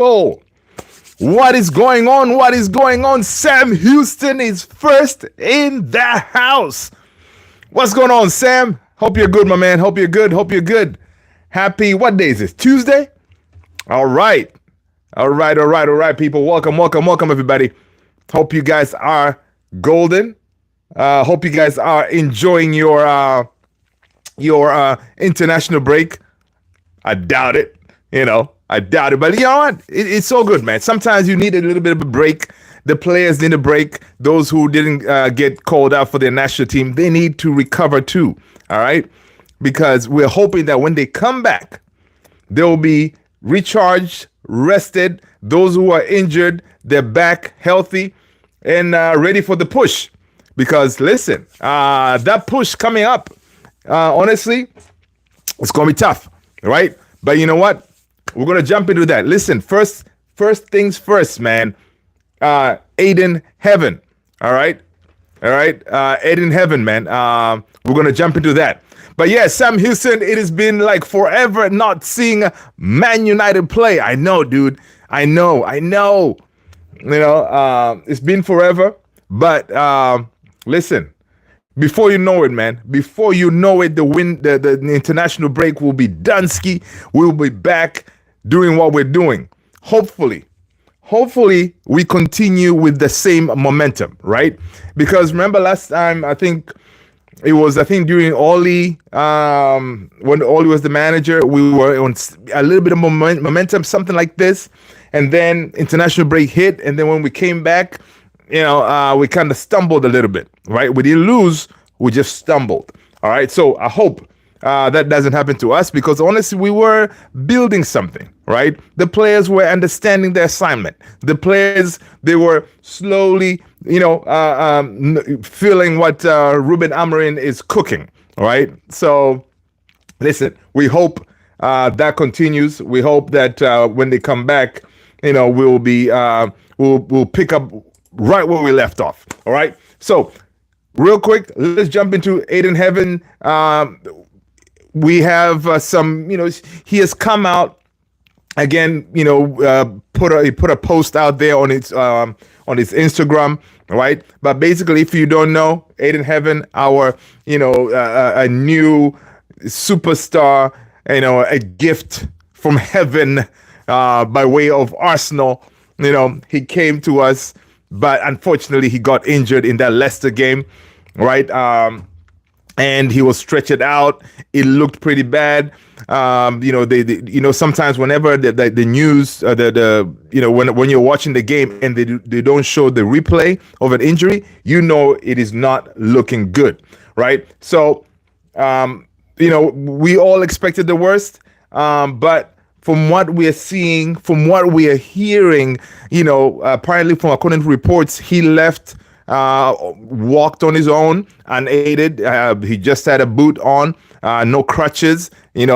Oh, what is going on? What is going on? Sam Houston is first in the house. What's going on, Sam? Hope you're good, my man. Hope you're good. Hope you're good. Happy, what day is this? Tuesday? All right. All right, people. Welcome, everybody. Hope you guys are golden. Hope you guys are enjoying your international break. I doubt it. I doubt it. But you know what? It's so good, man. Sometimes you need a little bit of a break. The players need a break. Those who didn't get called out for their national team, they need to recover too. All right? Because we're hoping that when they come back, they'll be recharged, rested. Those who are injured, they're back healthy and ready for the push. Because listen, that push coming up, honestly, it's going to be tough, right? But you know what? We're going to jump into that. Listen, first things first, man. Ayden Heaven. All right. Ayden Heaven, man. We're going to jump into that. But yeah, Sam Houston, it has been like forever not seeing Man United play. I know, dude. I know. It's been forever. But listen, before you know it, man, before you know it, the international break will be done. We'll be back doing what we're doing. Hopefully we continue with the same momentum, right? Because remember last time, I think during Oli, when Oli was the manager, we were on a little bit of momentum, something like this. And then international break hit. And then when we came back, we kind of stumbled a little bit, right? We didn't lose, we just stumbled. All right. So I hope that doesn't happen to us, because honestly, we were building something, right? The players were understanding their assignment. The players, they were slowly, feeling what Ruben Amorim is cooking, all right? So listen, we hope that continues. We hope that when they come back, we'll be we'll pick up right where we left off. All right. So real quick, let's jump into Ayden Heaven. We have some, he has come out again, put a post out there on his Instagram, right? But basically, if you don't know, Ayden Heaven, our, a new superstar, a gift from heaven by way of Arsenal. He came to us, but unfortunately he got injured in that Leicester game, right? And he was stretched out. It looked pretty bad. Sometimes whenever the news, when you're watching the game and they don't show the replay of an injury, it is not looking good, right? So, we all expected the worst, but from what we are seeing, from what we are hearing, apparently according to reports, he left, walked on his own, unaided. He just had a boot on, no crutches. He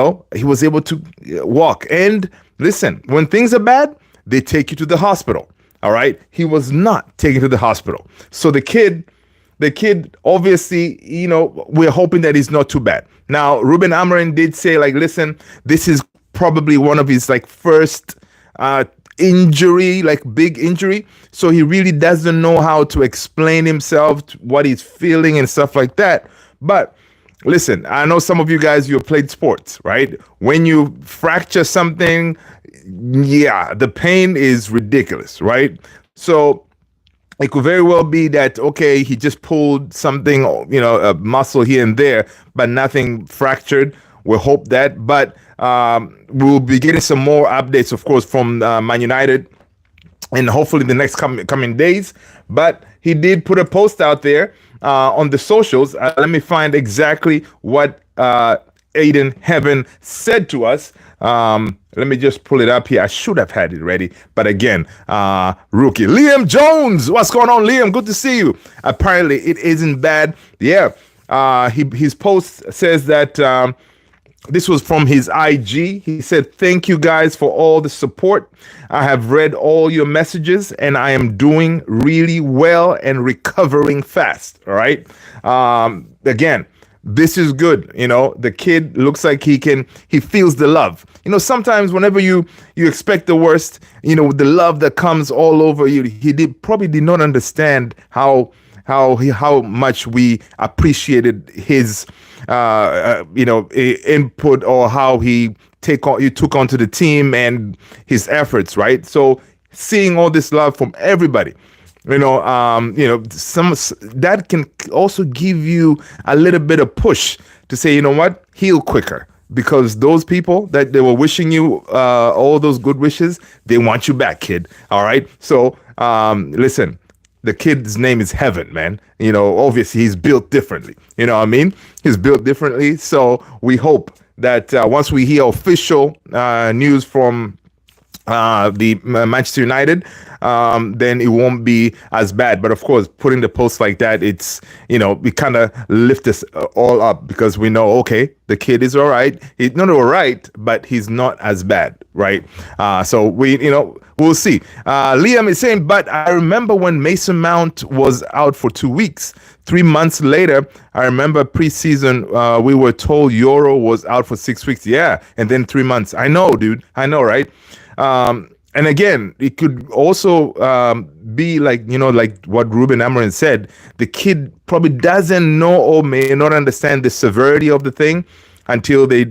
was able to walk. And listen, when things are bad, they take you to the hospital. All right. He was not taken to the hospital. So the kid, obviously, we're hoping that he's not too bad. Now, Ruben Amorim did say, listen, this is probably one of his first injury, big injury. So he really doesn't know how to explain himself, what he's feeling and stuff like that. But listen, I know some of you guys, you have played sports, right? When you fracture something, yeah, the pain is ridiculous, right? So it could very well be that, okay, he just pulled something, a muscle here and there, but nothing fractured. We'll hope that. But we'll be getting some more updates, of course, from Man United, and hopefully the next coming days. But he did put a post out there on the socials. Let me find exactly what Ayden Heaven said to us. Let me just pull it up here. I should have had it ready. But again, rookie Liam Jones. What's going on, Liam? Good to see you. Apparently, it isn't bad. Yeah. His post says that this was from his IG. He said, "Thank you guys for all the support. I have read all your messages and I am doing really well and recovering fast." All right. Again, this is good. The kid looks like he feels the love. Sometimes whenever you expect the worst, the love that comes all over you, he probably did not understand how much we appreciated his input, or how he took onto the team and his efforts, right? So seeing all this love from everybody, some that can also give you a little bit of push to say, what, heal quicker, because those people that they were wishing you all those good wishes, they want you back, kid. All right. So listen, the kid's name is Heaven, man. Obviously he's built differently. You know what I mean? He's built differently. So we hope that once we hear official news from the Manchester United, then it won't be as bad. But of course, putting the post like that, we kind of lift us all up, because we know, okay, the kid is all right. He's not all right, but he's not as bad, right? So we'll see. Liam is saying, but I remember when Mason Mount was out for 2 weeks. 3 months later, I remember preseason, we were told Euro was out for 6 weeks. Yeah, and then 3 months. I know, dude. I know, right? And again, it could also be like what Ruben Amorim said. The kid probably doesn't know or may not understand the severity of the thing until they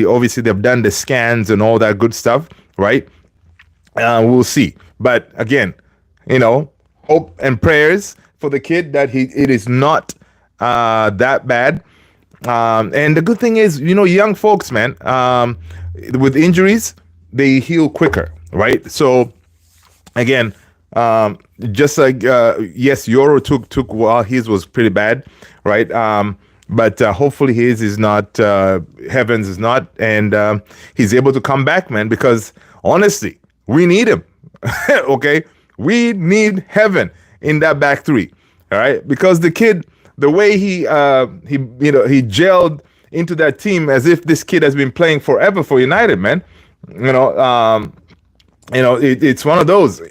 obviously they've done the scans and all that good stuff, right? We'll see. But again, hope and prayers for the kid that it is not that bad. And the good thing is, young folks, man, with injuries, they heal quicker, right? So again, just like yes, Euro took while his was pretty bad, right? But hopefully his is not, Heaven's is not, and he's able to come back, man. Because honestly, we need him. Okay, we need Heaven in that back three, all right? Because the kid, the way he gelled into that team, as if this kid has been playing forever for United, man. It's one of those.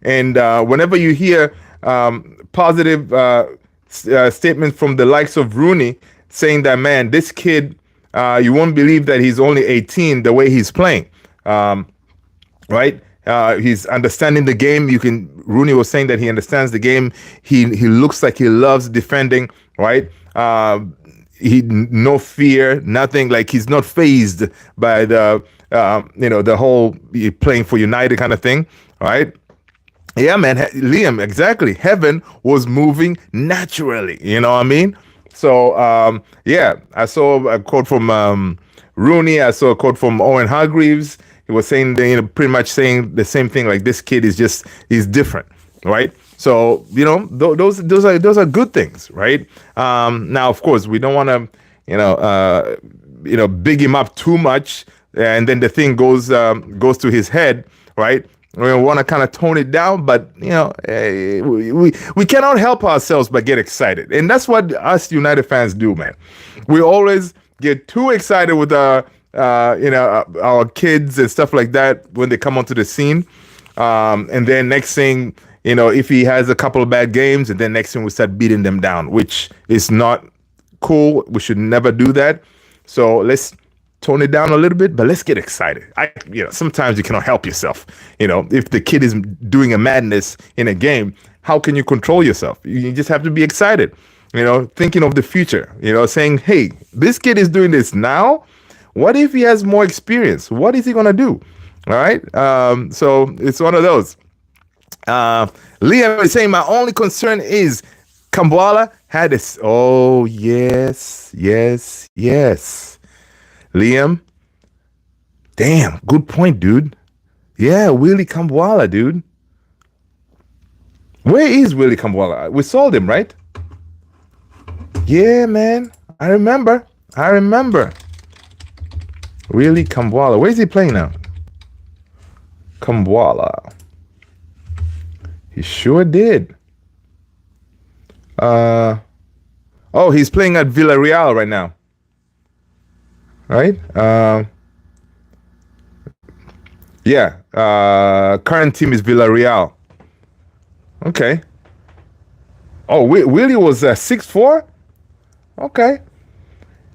And whenever you hear positive statements from the likes of Rooney saying that, man, this kid, you won't believe that he's only 18 the way he's playing, right? He's understanding the game. Rooney was saying that he understands the game. He looks like he loves defending, right? No fear, nothing. Like, he's not fazed by the whole playing for United kind of thing, right? Yeah, man, Liam, exactly. Heaven was moving naturally, you know what I mean? So, yeah, I saw a quote from Rooney. I saw a quote from Owen Hargreaves. He was saying, pretty much saying the same thing. Like, this kid he's different, right? So, those are good things, right? Now, of course, we don't want to, big him up too much, and then the thing goes to his head, right? We want to kind of tone it down, but we cannot help ourselves but get excited, and that's what us United fans do, man. We always get too excited with our kids and stuff like that when they come onto the scene, and then next thing, if he has a couple of bad games, and then next thing we start beating them down, which is not cool. We should never do that. So let's tone it down a little bit, but let's get excited. Sometimes you cannot help yourself. If the kid is doing a madness in a game, how can you control yourself? You just have to be excited, thinking of the future, saying, hey, this kid is doing this now. What if he has more experience? What is he going to do? All right. So it's one of those. Liam is saying, my only concern is Kambwala had this. Oh, yes. Liam, damn, good point, dude. Yeah, Willie Kambwala, dude. Where is Willie Kambwala? We sold him, right? Yeah, man. I remember. Willie Kambwala. Where is he playing now? Kambwala. He sure did. He's playing at Villarreal right now. Right? Current team is Villarreal. Okay. Oh, Willie was 6'4"? Okay.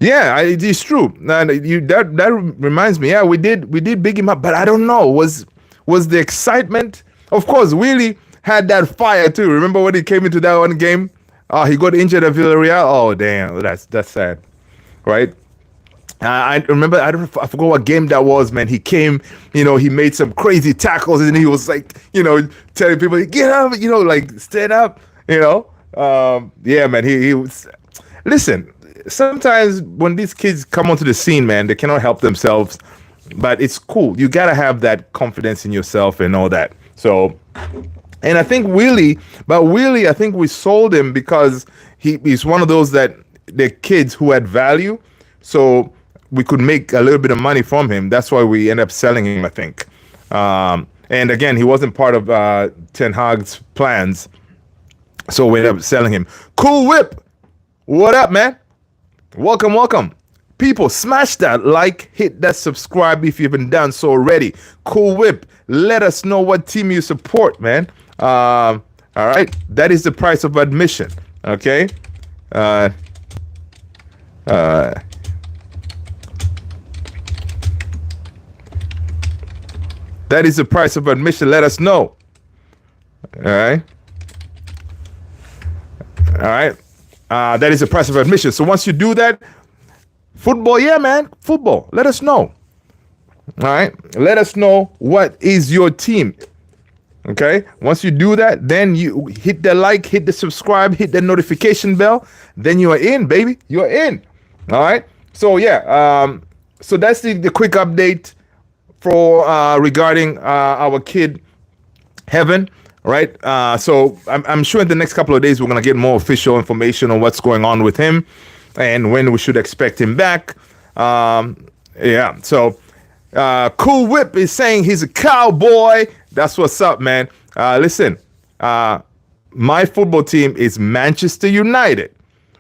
Yeah, it's true. And that reminds me. Yeah, we did big him up, but I don't know. Was the excitement? Of course, Willie had that fire too. Remember when he came into that one game? He got injured at Villarreal. Oh damn, that's sad, right? I remember. I forgot what game that was, man. He came, he made some crazy tackles, and he was like, telling people, get up, like stand up, Yeah, man. He was. Listen, sometimes when these kids come onto the scene, man, they cannot help themselves, but it's cool. You gotta have that confidence in yourself and all that. So, and I think Willie, I think we sold him because he's one of those that the kids who had value. So we could make a little bit of money from him. That's why we end up selling him, I think. And again, he wasn't part of Ten Hag's plans, so we ended up selling him. Cool Whip, what up, man? Welcome. People, smash that like, hit that subscribe if you haven't done so already. Cool Whip, let us know what team you support, man. All right, that is the price of admission. Okay. That is the price of admission. Let us know. All right. That is the price of admission. So once you do that, football, yeah, man, football. Let us know. All right. Let us know what is your team. Okay. Once you do that, then you hit the like, hit the subscribe, hit the notification bell. Then you are in, baby. You are in. All right. So yeah. So that's the quick update for regarding our kid Heaven, right? So I'm sure in the next couple of days we're gonna get more official information on what's going on with him and when we should expect him back. Yeah. So Cool Whip is saying he's a cowboy. That's what's up, man. Listen, my football team is Manchester United,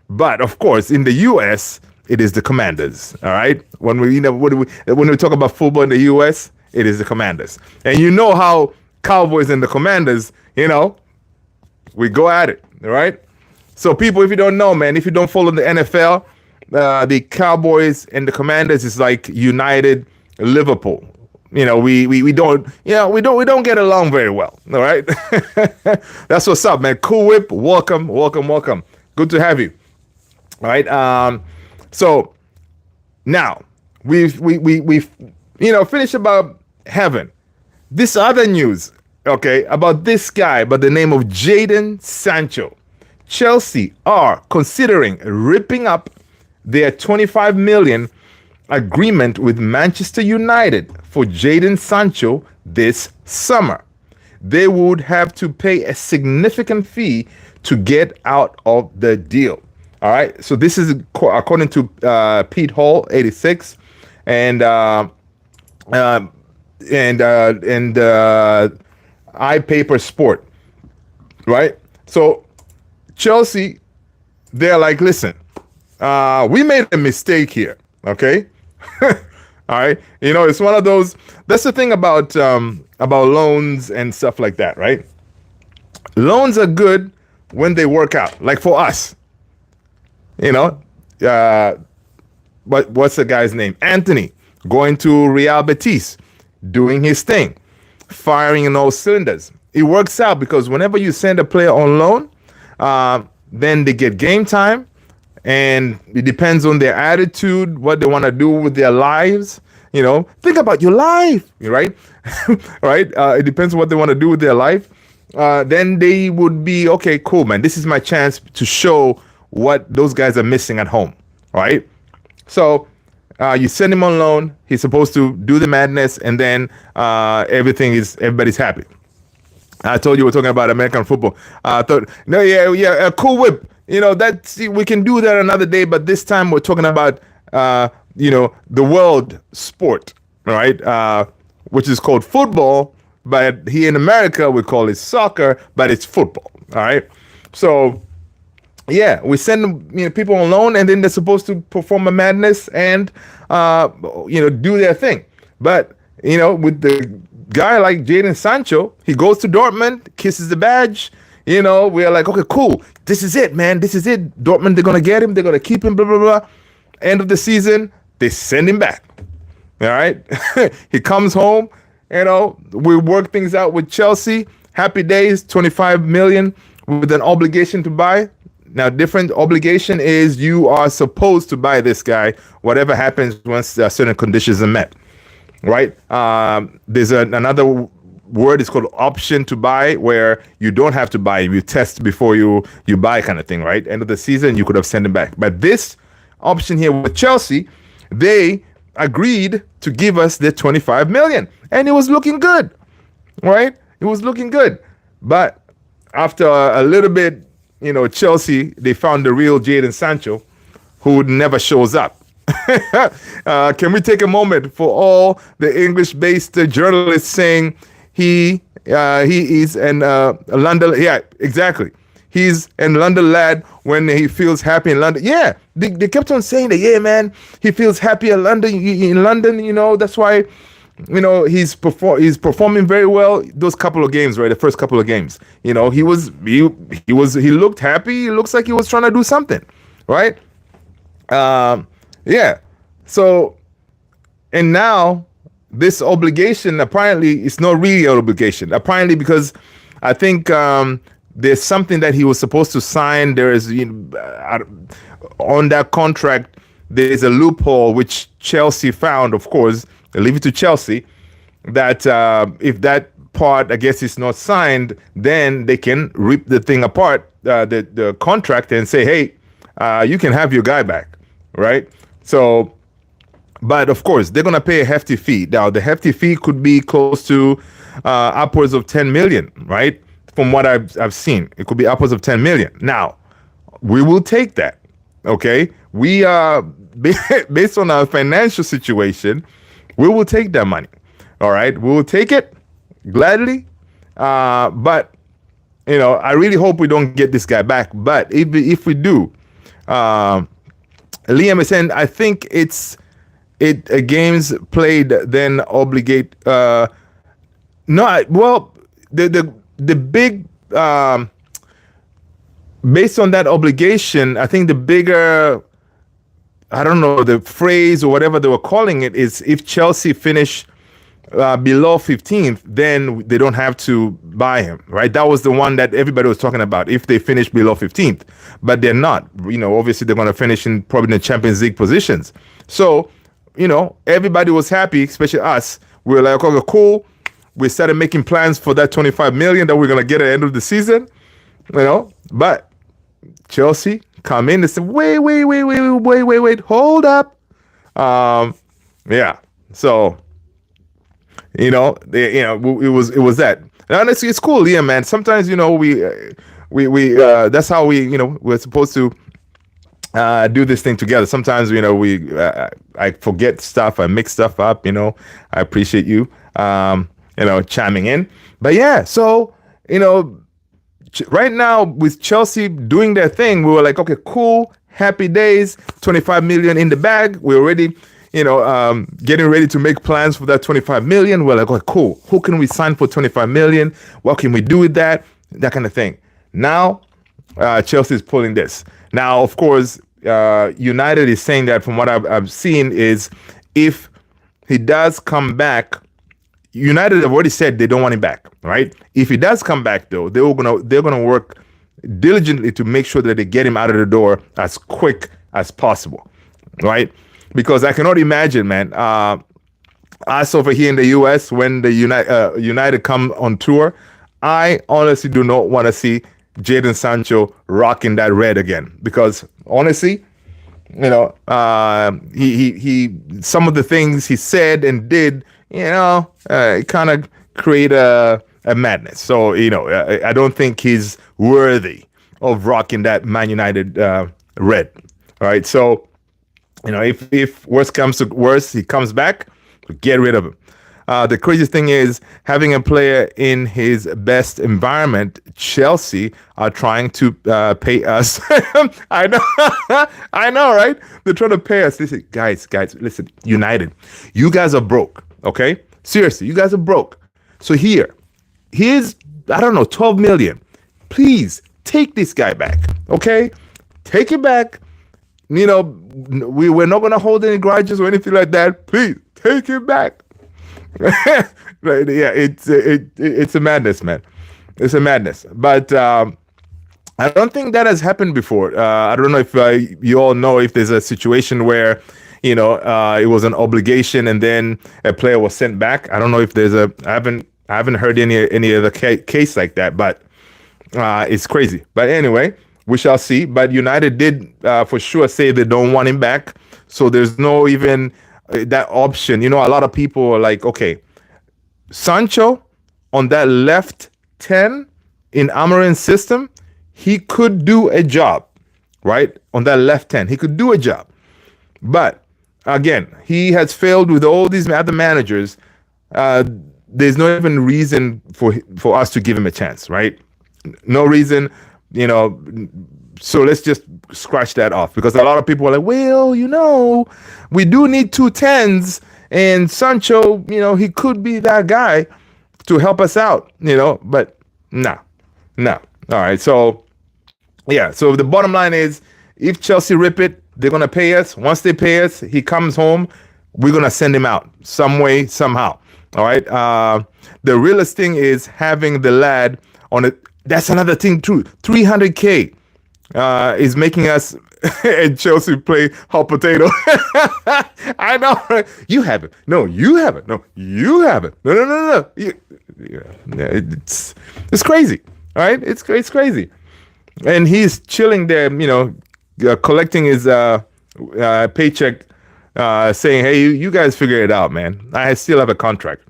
but of course in the U.S. it is the Commanders. All right. When we talk about football in the U.S., it is the Commanders, and you know how Cowboys and the Commanders, we go at it. All right. So people, if you don't know, man, if you don't follow the NFL, the Cowboys and the Commanders is like United, Liverpool. We don't get along very well. All right. That's what's up, man. Cool Whip, welcome. Good to have you. All right. So now we've finished about Heaven. This other news, okay, about this guy by the name of Ayden SANCHO. Chelsea are considering ripping up their 25 million agreement with Manchester United for Ayden SANCHO this summer. They would have to pay a significant fee to get out of the deal. All right. So this is according to Pete Hall, 86, and iPaper Sport. Right. So Chelsea, they're like, listen, we made a mistake here. Okay. All right. It's one of those. That's the thing about loans and stuff like that. Right. Loans are good when they work out. Like for us. What's the guy's name? Anthony going to Real Betis, doing his thing, firing in all cylinders. It works out because whenever you send a player on loan, then they get game time, and it depends on their attitude, what they want to do with their lives. Think about your life, right? Right? It depends on what they want to do with their life. Then they would be, okay, cool, man. This is my chance to show what those guys are missing at home, right? So you send him on loan. He's supposed to do the madness, and then everybody's happy. I told you we're talking about American football. I thought, no, yeah, Cool Whip. We can do that another day, but this time we're talking about, the world sport, right? Which is called football, but here in America we call it soccer, but it's football, all right? So yeah, we send people on loan, and then they're supposed to perform a madness and do their thing. But with the guy like Ayden SANCHO, he goes to Dortmund, kisses the badge. We are like, okay, cool. This is it, man. This is it. Dortmund, they're gonna get him. They're gonna keep him. Blah blah blah. End of the season, they send him back. All right. He comes home, we work things out with Chelsea. Happy days, 25 million with an obligation to buy. Now, different obligation is you are supposed to buy this guy, whatever happens once certain conditions are met, right? There's another word, it's called option to buy, where you don't have to buy him. You test before you buy, kind of thing, right? End of the season, you could have sent him back. But this option here with Chelsea, they agreed to give us the 25 million, and it was looking good, right? It was looking good. But after a little bit, Chelsea, they found the real Jadon Sancho, who never shows up. Can we take a moment for all the English-based journalists saying he is a London? Yeah, exactly. He's a London lad when he feels happy in London. Yeah, they kept on saying that. Yeah, man, he feels happy in London. That's why. He's performing very well those couple of games, right? The first couple of games, he looked happy. He looks like he was trying to do something, right? Yeah. So, and now this obligation, apparently it's not really an obligation. Apparently, because I think there's something that he was supposed to sign. There is on that contract, there's a loophole which Chelsea found, of course. I leave it to Chelsea that if that part, I guess, is not signed, then they can rip the thing apart, the contract, and say, hey, you can have your guy back, right? So, but of course, they're going to pay a hefty fee. Now, the hefty fee could be close to upwards of 10 million, right? From what I've seen, it could be upwards of 10 million. Now, we will take that, okay? We are, based on our financial situation, we will take that money. All right. We will take it gladly. But, I really hope we don't get this guy back. But if we do, Liam is saying, I think games played then obligate. The big, based on that obligation, I think the bigger, I don't know, the phrase or whatever they were calling it is if Chelsea finish below 15th, then they don't have to buy him, right? That was the one that everybody was talking about, if they finish below 15th. But they're not. Obviously they're going to finish in probably in the Champions League positions. So, everybody was happy, especially us. We were like, okay, cool. We started making plans for that 25 million that we're going to get at the end of the season, But Chelsea come in and say, wait, hold up. Yeah. So, it was that. And honestly, it's cool, yeah, man. Sometimes, we that's how we're supposed to do this thing together. Sometimes, I forget stuff, I mix stuff up, I appreciate you, chiming in. But yeah, so, right now with Chelsea doing their thing, we were like, okay, cool, happy days, 25 million in the bag. We're already, getting ready to make plans for that 25 million. We're like, okay, cool. Who can we sign for 25 million? What can we do with that? That kind of thing. Now, Chelsea is pulling this. Now, of course, United is saying that from what I've seen is if he does come back, United have already said they don't want him back, right? If he does come back, though, they're gonna work diligently to make sure that they get him out of the door as quick as possible, right? Because I cannot imagine, man, us over here in the U.S. when the United come on tour, I honestly do not want to see Jadon Sancho rocking that red again. Because honestly, he some of the things he said and did, it kind of create a madness. So, I don't think he's worthy of rocking that Man United red. All right. So, if worse comes to worse, he comes back, get rid of him. The crazy thing is having a player in his best environment. Chelsea are trying to pay us. I know, right? They're trying to pay us. Listen, guys, listen, United, you guys are broke, okay? Seriously, you guys are broke. So here's, I don't know, 12 million. Please take this guy back, okay? Take it back. we're not gonna hold any grudges or anything like that. Please take it back. Right? Yeah, it's a madness, man. It's a madness. But I don't think that has happened before. I don't know if you all know if there's a situation where it was an obligation and then a player was sent back. I don't know if there's I haven't heard any other case like that, but it's crazy. But anyway, we shall see. But United did for sure say they don't want him back, so there's no even that option. A lot of people are like, okay, Sancho on that left 10 in Amarin's system, he could do a job, right? On that left 10, he could do a job. But again, he has failed with all these other managers. There's no even reason for us to give him a chance, right? No reason, so let's just scratch that off, because a lot of people are like, well, we do need 2 10s, and Sancho, he could be that guy to help us out, but no. All right, so yeah, so the bottom line is, if Chelsea rip it, they're gonna pay us. Once they pay us, he comes home, we're gonna send him out some way, somehow. All right. The realest thing is having the lad on it. That's another thing too. 300K is making us and Chelsea play hot potato. I know, right? You haven't. No, you haven't. No, you haven't. No. It's crazy. All right, it's crazy. And he's chilling there, collecting his paycheck, saying, "Hey, you guys figure it out, man. I still have a contract."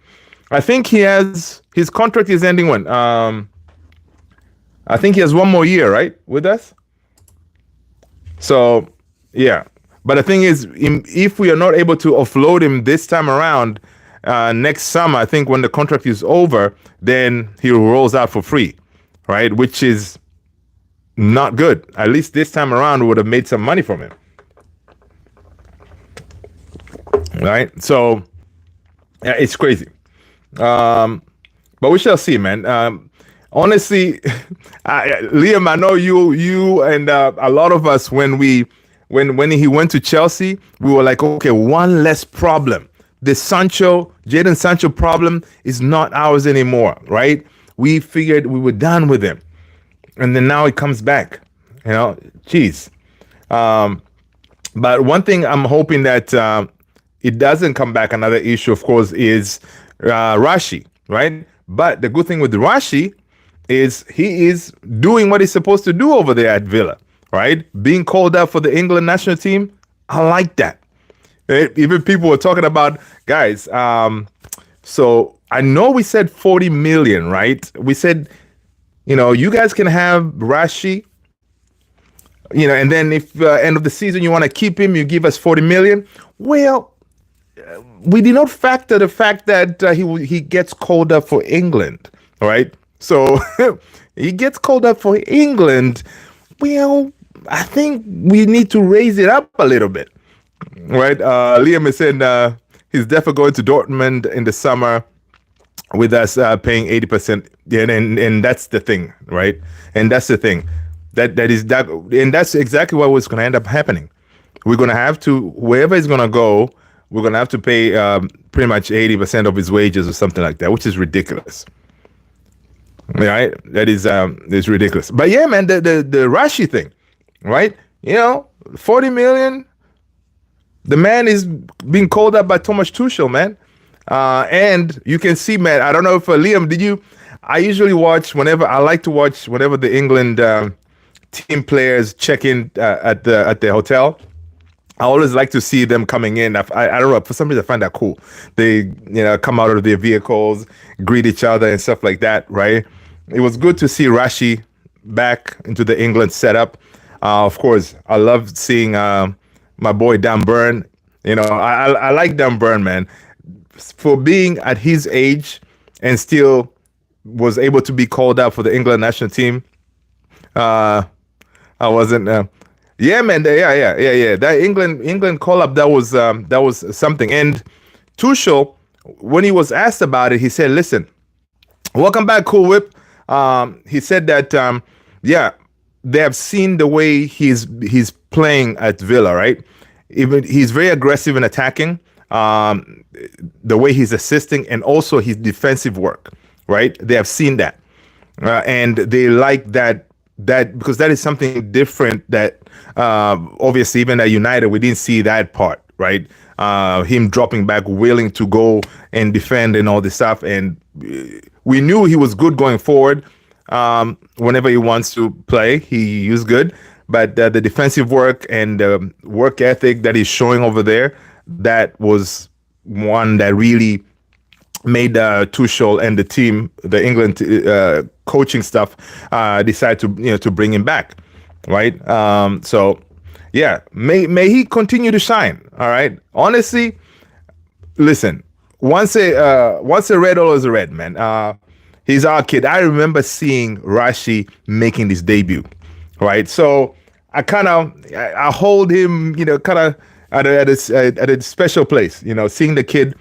I think his contract is ending when. I think he has one more year, right, with us. So, yeah. But the thing is, if we are not able to offload him this time around, next summer, I think when the contract is over, then he rolls out for free, right? Which is not good. At least this time around, we would have made some money from him. Right? So, yeah, it's crazy. But we shall see, man. Honestly, Liam, I know you and a lot of us, when he went to Chelsea, we were like, okay, one less problem. The Jadon Sancho problem is not ours anymore, right? We figured we were done with him. And then now he comes back, geez. But one thing I'm hoping that it doesn't come back, another issue, of course, is Rashi, right? But the good thing with Rashi is he is doing what he's supposed to do over there at Villa, right? Being called up for the England national team, I like that. Even people were talking about, guys, so I know we said 40 million, right? We said, you guys can have Rashi, and then if end of the season you want to keep him, you give us 40 million. Well, we did not factor the fact that he gets called up for England, right? So he gets called up for England. Well, I think we need to raise it up a little bit, right? Liam is saying he's definitely going to Dortmund in the summer with us paying 80%. And that's the thing, right? And that's the thing. And that's exactly what was going to end up happening. We're going to have to, wherever he's going to go, we're going to have to pay pretty much 80% of his wages or something like that, which is ridiculous. Right? That is ridiculous. But yeah, man, the Rashi thing, right? 40 million. The man is being called up by Thomas Tuchel, man. And you can see, man, I don't know if Liam, I usually watch whenever the England team players check in at the hotel. I always like to see them coming in. I don't know, for some reason I find that cool. They come out of their vehicles, greet each other and stuff like that, right? It was good to see Rashi back into the England setup. Of course, I love seeing my boy Dan Burn. I like Dan Burn, man, for being at his age and still was able to be called up for the England national team. I wasn't. Yeah, man. Yeah. That England call up, that was something. And Tuchel, when he was asked about it, he said, "Listen, welcome back, Cool Whip." He said that they have seen the way he's playing at Villa, right? Even he's very aggressive in attacking. Um, the way he's assisting and also his defensive work, right? They have seen that, and they like that because that is something different that obviously even at United we didn't see that part, right? Him dropping back, willing to go and defend and all this stuff, and we knew he was good going forward. Whenever he wants to play, he is good. But the defensive work and work ethic that he's showing over there, that was one that really made Tuchel and the team, the England coaching staff, decide to bring him back, right? So yeah, may he continue to shine. All right. Honestly, listen. Once a red, always a red, man. He's our kid. I remember seeing Rashi making his debut, right? So I hold him, kind of at a special place, seeing the kid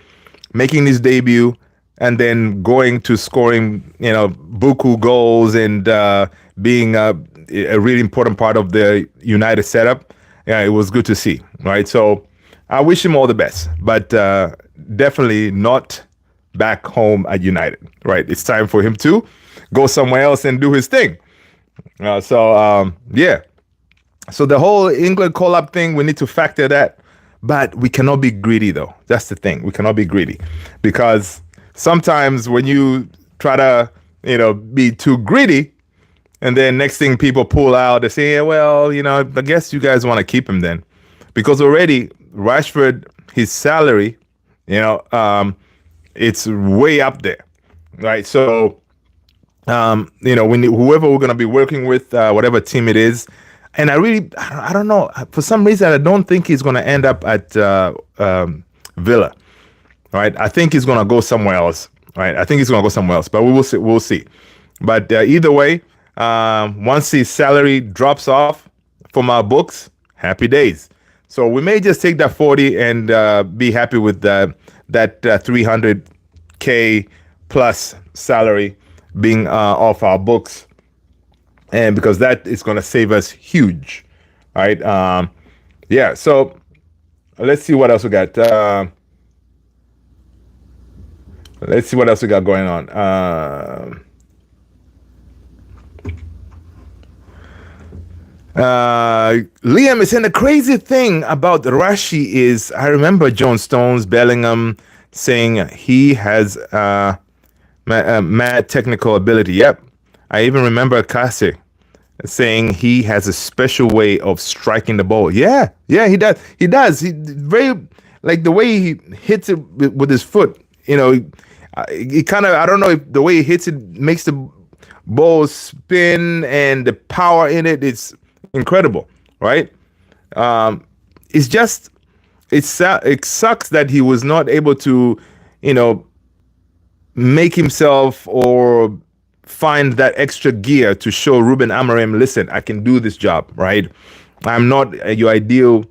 making his debut and then going to scoring, buku goals and being a really important part of the United setup. Yeah, it was good to see, right? So I wish him all the best, but definitely not back home at United, right? It's time for him to go somewhere else and do his thing. Yeah. So the whole England call-up thing, we need to factor that, but we cannot be greedy, though. That's the thing. We cannot be greedy because sometimes when you try to, be too greedy, and then next thing people pull out, they say, yeah, well, I guess you guys want to keep him then, because already Rashford, his salary, it's way up there, right? So, when whoever we're going to be working with, whatever team it is, and I don't know, for some reason, I don't think he's going to end up at Villa, right? I think he's going to go somewhere else, right? I think he's going to go somewhere else, but we will see. We'll see. But either way, once his salary drops off from our books, happy days. So we may just take that 40 and be happy with that 300K plus salary being off our books, and because that is going to save us huge, right? Yeah. So let's see what else we got. Let's see what else we got going on. Liam is saying the crazy thing about Rashi is I remember John Stones, Bellingham saying he has mad technical ability. Yep. I even remember Kase saying he has a special way of striking the ball. Yeah, he does. He does. He very, like, the way he hits it with his foot. He kind of, I don't know if the way he hits it makes the ball spin, and the power in it is incredible, right? It's just, it sucks that he was not able to, make himself or find that extra gear to show Ruben Amorim, listen, I can do this job, right? I'm not your ideal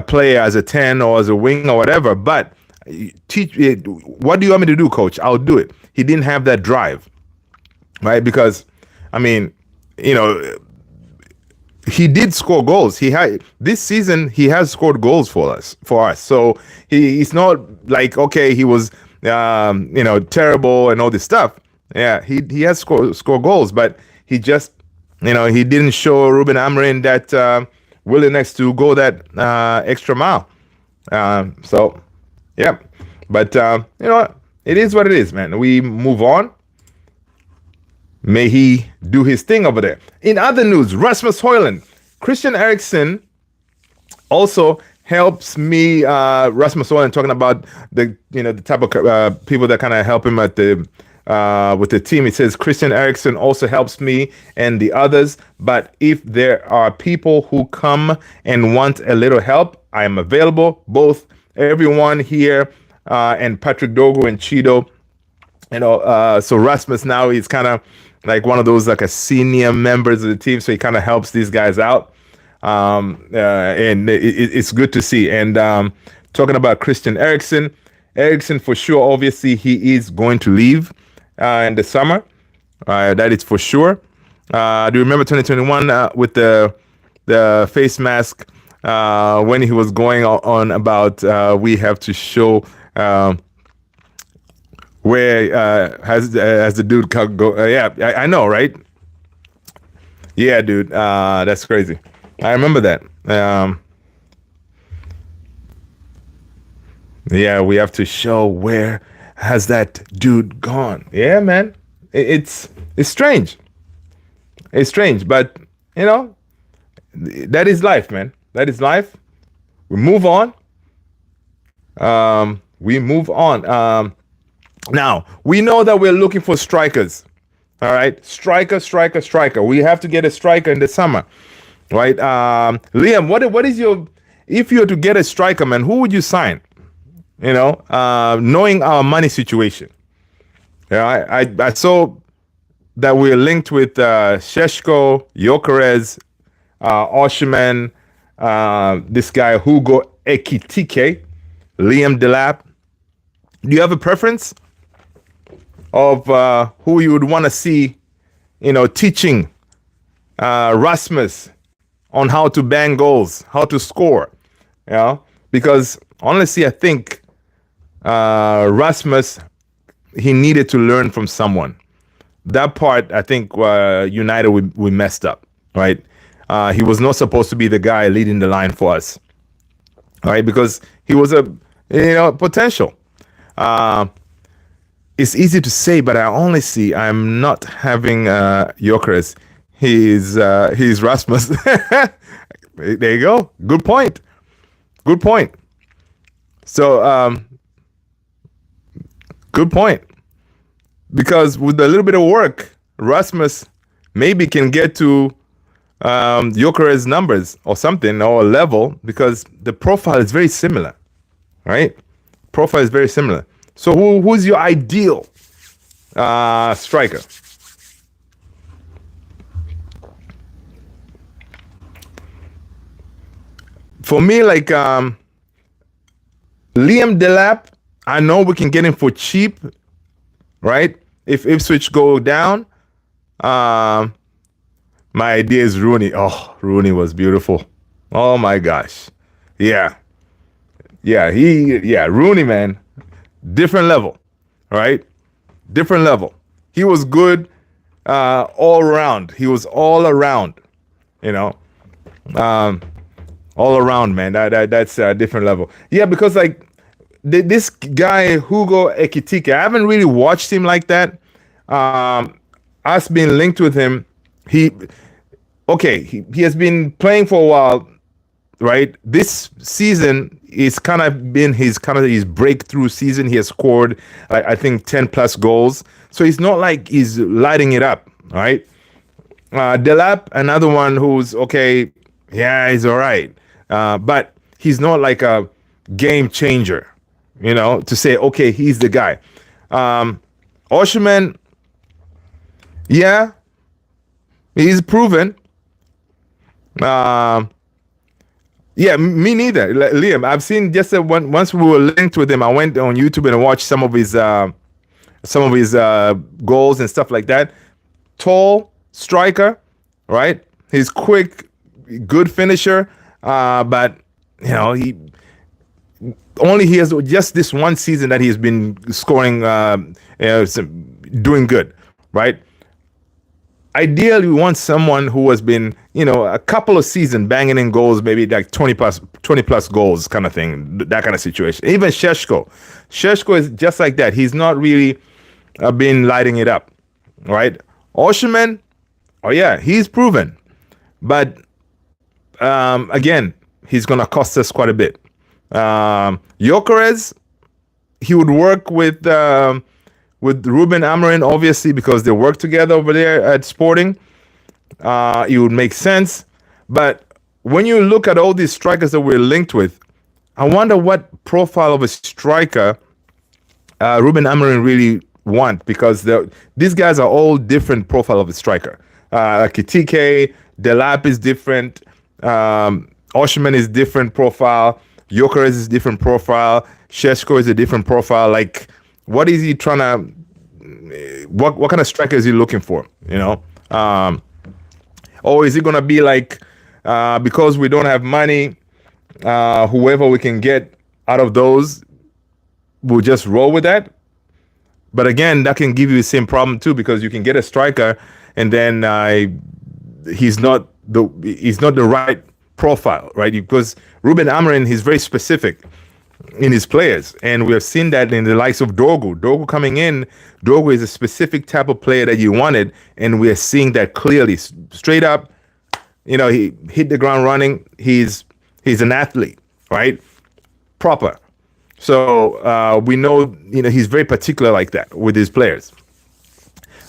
player as a 10 or as a wing or whatever, but what do you want me to do, coach? I'll do it. He didn't have that drive, right? Because, he did score goals. This season he has scored goals for us. So he's not like, okay, he was terrible and all this stuff. Yeah, he has scored goals, but he just he didn't show Ruben Amorim that willingness to go that extra mile. So yeah, but it is what it is, man. We move on. May he do his thing over there. In other news, Rasmus Højlund, Christian Eriksen also helps me. Rasmus Højlund talking about the type of people that kind of help him at the with the team. It says Christian Eriksen also helps me and the others. But if there are people who come and want a little help, I am available. Both everyone here and Patrick Dogo and Cheeto. So Rasmus now he's kind of like one of those like a senior members of the team, so he kind of helps these guys out, and it's good to see. And talking about Christian Eriksen for sure. Obviously, he is going to leave in the summer. That is for sure. Do you remember 2021 with the the face mask when he was going on about we have to show where has the dude go. Yeah, I know, right? Yeah, dude, that's crazy. I remember that. Yeah, we have to show where has that dude gone. Yeah, man, it's strange. It's strange, but you know that is life, man. That is life. We move on. We move on. Now we know that we're looking for strikers. All right, striker. We have to get a striker in the summer, right? Liam, what is your, if you were to get a striker, man, who would you sign? You know, knowing our money situation. Yeah, I saw that we're linked with Sheshko, Gyökeres, Osimhen, this guy Hugo Ekitike, Liam Delap. Do you have a preference of who you would want to see, you know, teaching Rasmus on how to bang goals, how to score? You know, because honestly, I think Rasmus, he needed to learn from someone. That part, I think United, we messed up, right? He was not supposed to be the guy leading the line for us, right? Because he was a, you know, potential. It's easy to say, but I'm not having Gyökeres. He's Rasmus. There you go. Good point. So, good point. Because with a little bit of work, Rasmus maybe can get to Gyökeres' numbers or something, or a level, because the profile is very similar, right? Profile is very similar. So who's your ideal striker? For me, like Liam Delap, I know we can get him for cheap, right? If Ipswich go down, my idea is Rooney. Oh, Rooney was beautiful. Oh my gosh, yeah, Rooney, man. Different level, right? Different level. He was good all around. He was all around, you know, all around, man. That's a different level. Yeah, because like this guy Hugo Ekitike, I haven't really watched him like that. Us being linked with him, he has been playing for a while. Right, this season is kind of been his breakthrough season. He has scored, I think, 10 plus goals. So it's not like he's lighting it up, right? Delap, another one who's okay. Yeah, he's all right, but he's not like a game changer, you know, to say okay, he's the guy. Osimhen, yeah, he's proven. Yeah, me neither. Liam, I've seen just once we were linked with him. I went on YouTube and watched some of his goals and stuff like that. Tall striker, right? He's quick, good finisher, but you know he has just this one season that he's been scoring, doing good, right? Ideally, we want someone who has been, you know, a couple of seasons banging in goals, maybe like 20 plus goals kind of thing, that kind of situation. Even Sheshko is just like that. He's not really been lighting it up, right? Osimhen, oh yeah, he's proven. But again, he's going to cost us quite a bit. Gyökeres, he would work with Ruben Amorim, obviously, because they work together over there at Sporting. It would make sense. But when you look at all these strikers that we're linked with, I wonder what profile of a striker Ruben Amorim really want, because these guys are all different profile of a striker. Kitike, Delap is different. Osimhen is different profile. Gyökeres is different profile. Sheshko is a different profile. Like, what is he trying to? What kind of striker is he looking for? You know, or is he gonna be like because we don't have money. Whoever we can get out of those, we'll just roll with that. But again, that can give you the same problem too, because you can get a striker and then he's not the right profile, right? Because Ruben Amorim, he's very specific in his players, and we have seen that in the likes of Dorgu. Dorgu coming in, Dorgu is a specific type of player that you wanted, and we are seeing that clearly, straight up. He hit the ground running. He's an athlete, right? Proper. So we know, he's very particular like that with his players.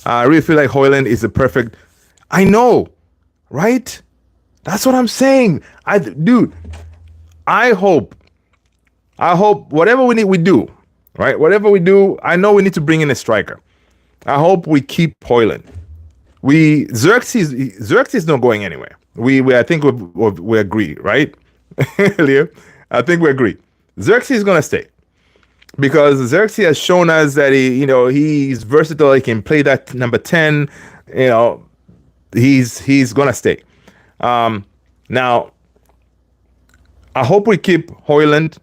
I really feel like Højlund is the perfect. I know, right? That's what I'm saying. Dude, I hope whatever we do, right? Whatever we do, I know we need to bring in a striker. I hope we keep Højlund. Xerxes is not going anywhere. I think we agree, right? Leo, I think we agree. Xerxes is gonna stay because Xerxes has shown us that he's versatile. He can play that number 10. He's gonna stay. Now, I hope we keep Højlund,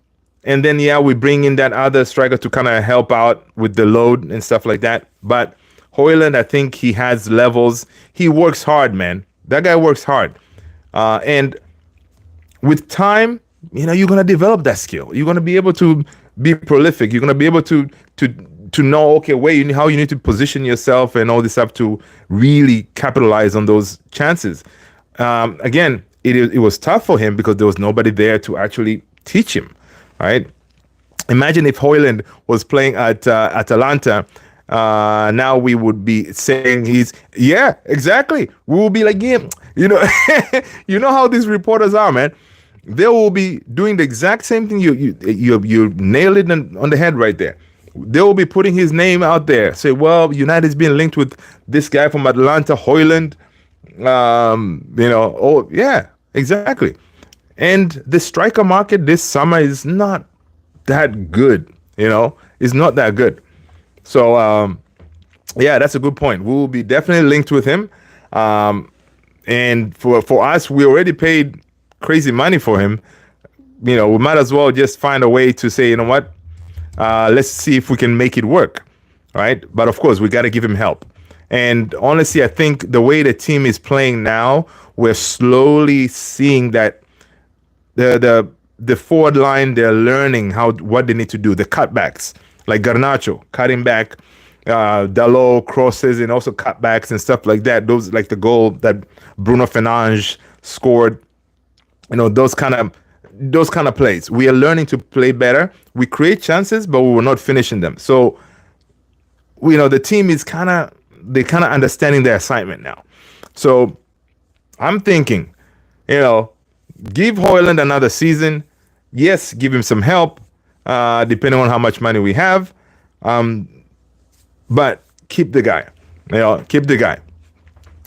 and then we bring in that other striker to kind of help out with the load and stuff like that. But Højlund, I think he has levels. He works hard, man. That guy works hard, and with time, you're gonna develop that skill. You're gonna be able to be prolific. You're gonna be able to know, how you need to position yourself and all this stuff to really capitalize on those chances. Again, it was tough for him because there was nobody there to actually teach him, right? Imagine if Højlund was playing at Atalanta. Now we would be saying exactly. We will be like, you know how these reporters are, man. They will be doing the exact same thing. You nailed it on the head right there. They will be putting his name out there. Say, well, United's being linked with this guy from Atlanta, Højlund. Exactly. And the striker market this summer is not that good. It's not that good. So, that's a good point. We will be definitely linked with him. And for us, we already paid crazy money for him. We might as well just find a way to say, what? Let's see if we can make it work, right? But of course, we got to give him help. And honestly, I think the way the team is playing now, we're slowly seeing that the forward line, they're learning what they need to do. The cutbacks, like Garnacho, cutting back, Dalot crosses and also cutbacks and stuff like that. Those, like the goal that Bruno Fernandes scored, those kind of plays. We are learning to play better. We create chances, but we were not finishing them. So, the team is kind of understanding their assignment now. So I'm thinking, give Højlund another season. Yes, give him some help, depending on how much money we have. But keep the guy. Keep the guy.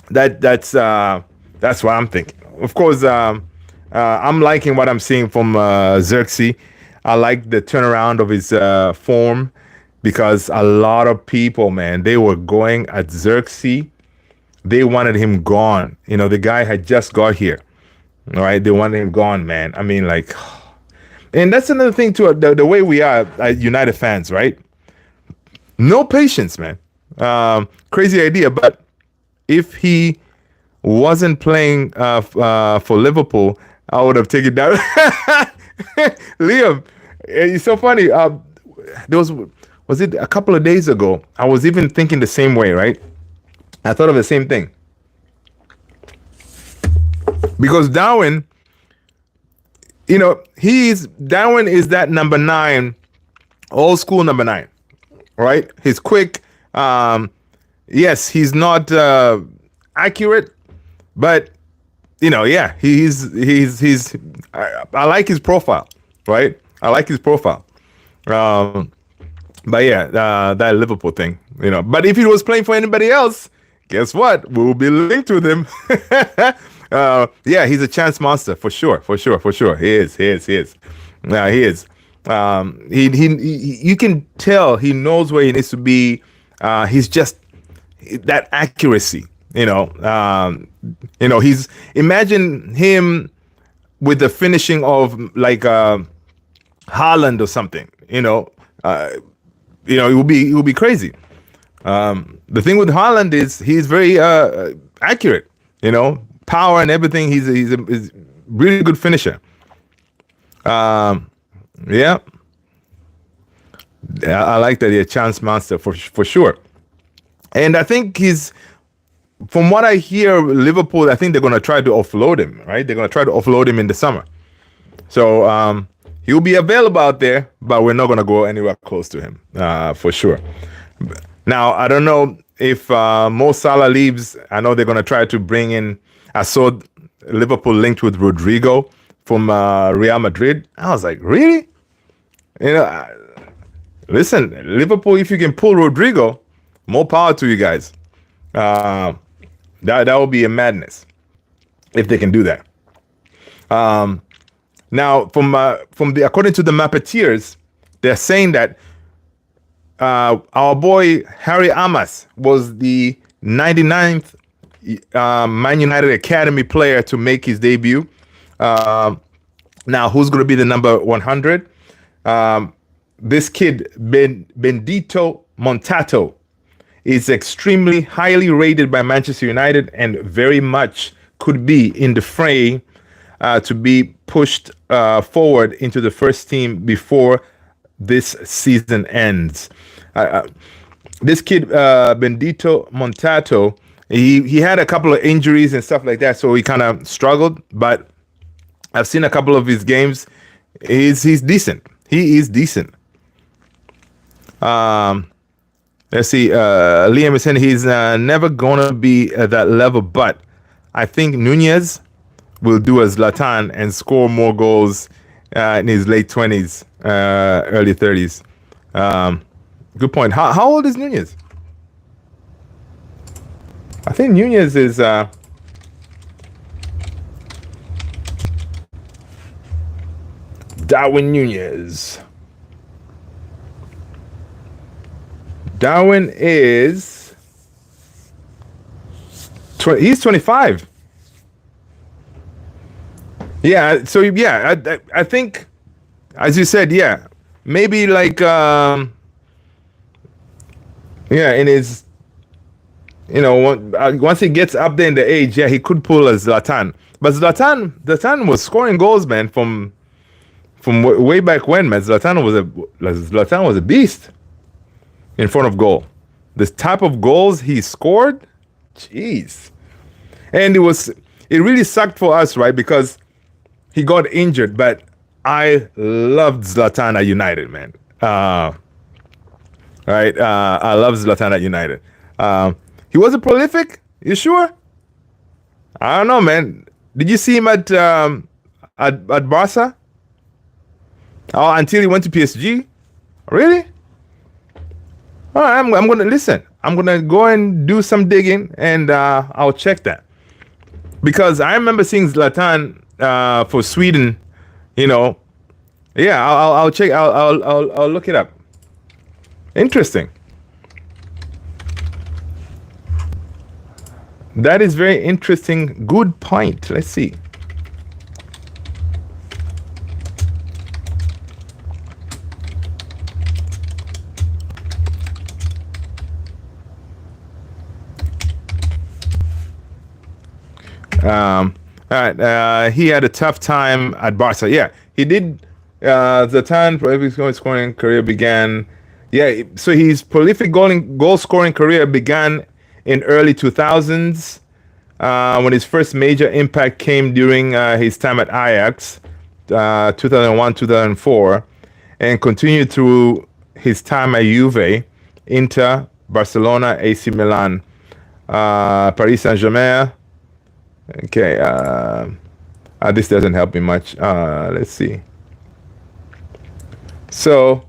That's what I'm thinking. Of course, I'm liking what I'm seeing from Xerxes. I like the turnaround of his form, because a lot of people, man, they were going at Xerxes. They wanted him gone. The guy had just got here. All right, they wanted him gone, man. I mean, and that's another thing too. The way we are United fans, right? No patience, man. Crazy idea, but if he wasn't playing for Liverpool, I would have taken down. Liam, it's so funny. Was it a couple of days ago? I was even thinking the same way, right? I thought of the same thing. Because Darwin, Darwin is that number 9, old school number 9, right? He's quick. Yes, he's not accurate, but he's. I like his profile, right? I like his profile. But that Liverpool thing, But if he was playing for anybody else, guess what? We'll be linked with him. He's a chance monster for sure. He is. He is. You can tell he knows where he needs to be. He's just that accuracy. You know, he's imagine him with the finishing of like Haaland or something. It will be crazy. The thing with Haaland is he's very accurate. Power and everything. He's a really good finisher. Yeah, I like that. He's a chance monster for sure. And I think from what I hear, Liverpool, I think they're going to try to offload him, right? They're going to try to offload him in the summer. So he'll be available out there, but we're not going to go anywhere close to him for sure. Now, I don't know if Mo Salah leaves. I know they're going to try to bring in. I saw Liverpool linked with Rodrigo from Real Madrid. I was like, really? Listen, Liverpool, if you can pull Rodrigo, more power to you guys. That would be a madness if they can do that. Now, according to the Mappeteers, they're saying that our boy Harry Amas was the 99th Man United Academy player to make his debut. Now, who's going to be the number 100? This kid, Bendito Montato, is extremely highly rated by Manchester United and very much could be in the fray to be pushed forward into the first team before this season ends. This kid, Bendito Montato, he had a couple of injuries and stuff like that, so he kind of struggled, but I've seen a couple of his games. He's decent. He is decent. Let's see. Liam is saying he's never gonna be at that level, but I think Nunez will do as Zlatan and score more goals in his late 20s, early 30s. Good point. How old is Nunez? I think Nunez is Darwin Nunez. Darwin is he's 25. Yeah, so yeah, I think, as you said, yeah, maybe like yeah, in his, once he gets up there in the age, yeah, he could pull a Zlatan. But Zlatan was scoring goals, man, from way back when, man. Zlatan was a beast in front of goal. This type of goals he scored, jeez. And it really sucked for us, right? Because he got injured, but I loved Zlatan at United, man. Right? I love Zlatan at United. He wasn't prolific? You sure? I don't know, man. Did you see him at Barca? Oh, until he went to PSG? Really? All right, I'm going to listen. I'm going to go and do some digging, and I'll check that. Because I remember seeing Zlatan for Sweden, Yeah, I'll check. I'll look it up. Interesting. That is very interesting. Good point. Let's see. All right. He had a tough time at Barca. Yeah, he did. The time prolific scoring career began. Yeah, so his prolific goal scoring career began in early 2000s when his first major impact came during his time at Ajax, 2001, 2004, and continued through his time at Juve, Inter, Barcelona, AC Milan, Paris Saint-Germain. Okay, this doesn't help me much. Let's see. So,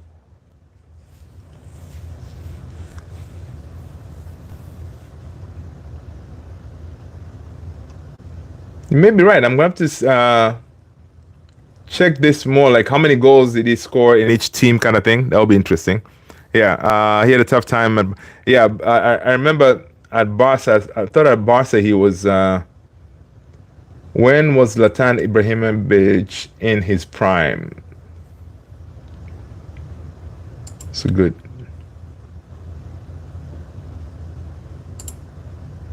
you may be right. I'm going to have to check this more, like how many goals did he score in each team kind of thing. That would be interesting. Yeah, he had a tough time. Yeah, I remember at Barca. I thought at Barca he was. When was Zlatan Ibrahimovic in his prime? So good.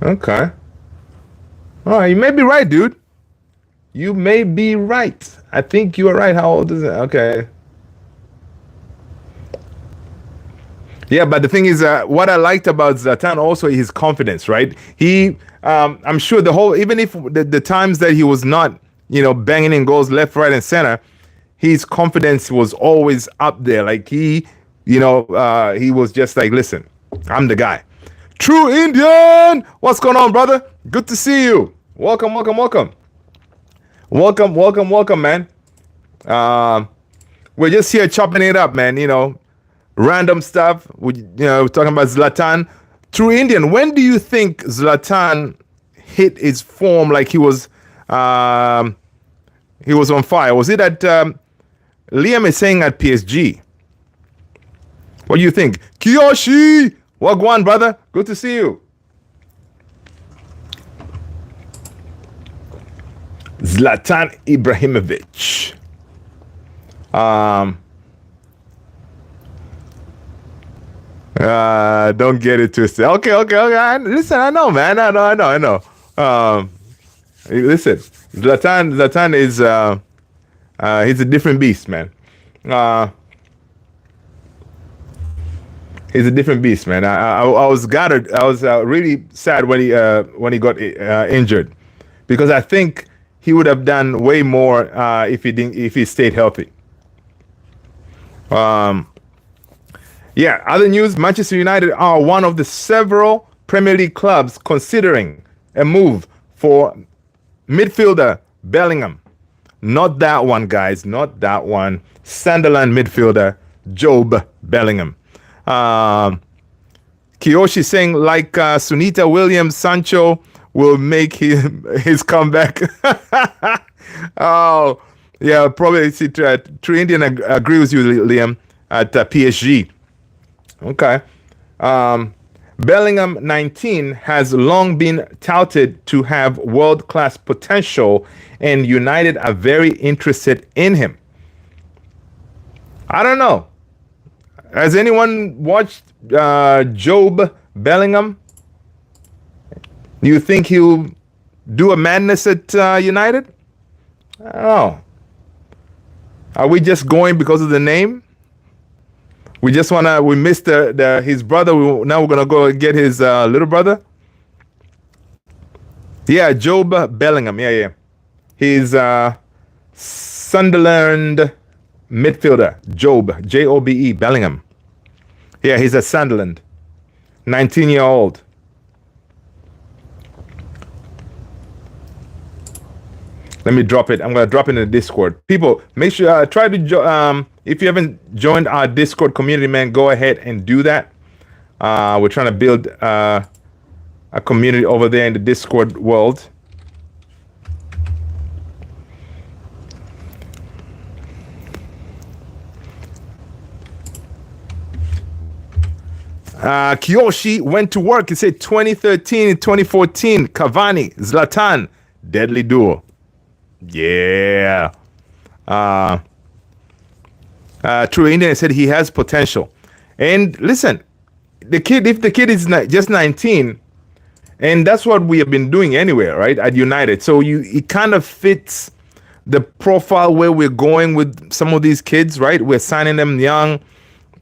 Okay. Oh, you may be right, dude. You may be right. I think you are right. How old is it? Okay. Yeah, but the thing is, what I liked about Zlatan also is his confidence, right? I'm sure even if the times that he was not, banging in goals left, right, and center, his confidence was always up there. Like he was just like, listen, I'm the guy. True Indian, what's going on, brother? Good to see you. Welcome, welcome, welcome. Welcome, welcome, welcome, man. We're just here chopping it up, man. Random stuff. We're talking about Zlatan. True Indian, when do you think Zlatan hit his form like he was on fire? Was it at Liam is saying at PSG? What do you think? Kiyoshi! Wagwan, brother. Good to see you. Zlatan Ibrahimovic. Don't get it twisted. Okay. Listen, I know, man. I know. Listen, Zlatan is he's a different beast, man. He's a different beast, man. I was gutted. I was really sad when he got injured, because I think he would have done way more if he stayed healthy. Yeah, other news, Manchester United are one of the several Premier League clubs considering a move for midfielder Bellingham. Not that one, guys, not that one. Sunderland midfielder Job Bellingham. Kiyoshi saying like Sunita Williams, Sancho will make his comeback. Oh, yeah, probably. True Indian agree with you, Liam, at PSG. Okay. Bellingham, 19, has long been touted to have world-class potential, and United are very interested in him. I don't know. Has anyone watched Job Bellingham? Do you think he'll do a madness at United? I don't know. Are we just going because of the name? We missed his brother. Now we're going to go get his little brother. Yeah, Job Bellingham. Yeah. He's Sunderland midfielder. Job, Jobe, Bellingham. Yeah, he's at Sunderland. 19-year-old. Let me drop it. I'm going to drop it in the Discord. People, make sure, try to, if you haven't joined our Discord community, man, go ahead and do that. We're trying to build a community over there in the Discord world. Kiyoshi went to work. He said 2013 and 2014, Cavani, Zlatan, deadly duo. Yeah. True Indian said he has potential. And listen, if the kid is just 19, and that's what we have been doing anyway, right, at United. So it kind of fits the profile where we're going with some of these kids, right? We're signing them young,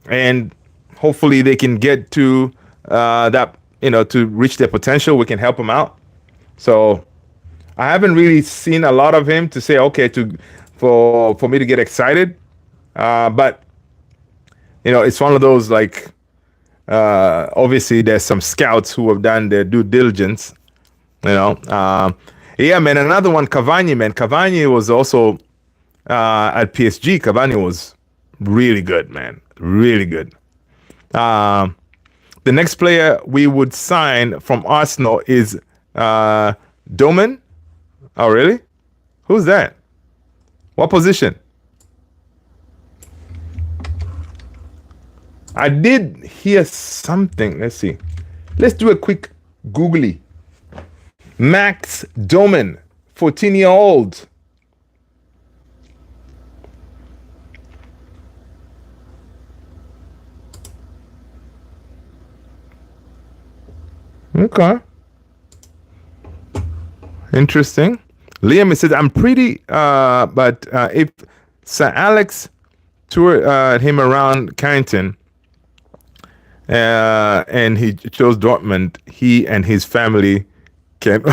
and hopefully they can get to that, to reach their potential. We can help them out. So I haven't really seen a lot of him to say, okay, for me to get excited. But it's one of those, like, obviously there's some scouts who have done their due diligence. Yeah, man. Another one, Cavani, man. Cavani was also at PSG. Cavani was really good, man. Really good. The next player we would sign from Arsenal is Doman. Oh, really? Who's that? What position? I did hear something. Let's see. Let's do a quick Googly. Max Doman, 14-year-old. Okay. Interesting. Liam said, I'm pretty, but if Sir Alex toured him around Carrington and he chose Dortmund, he and his family can.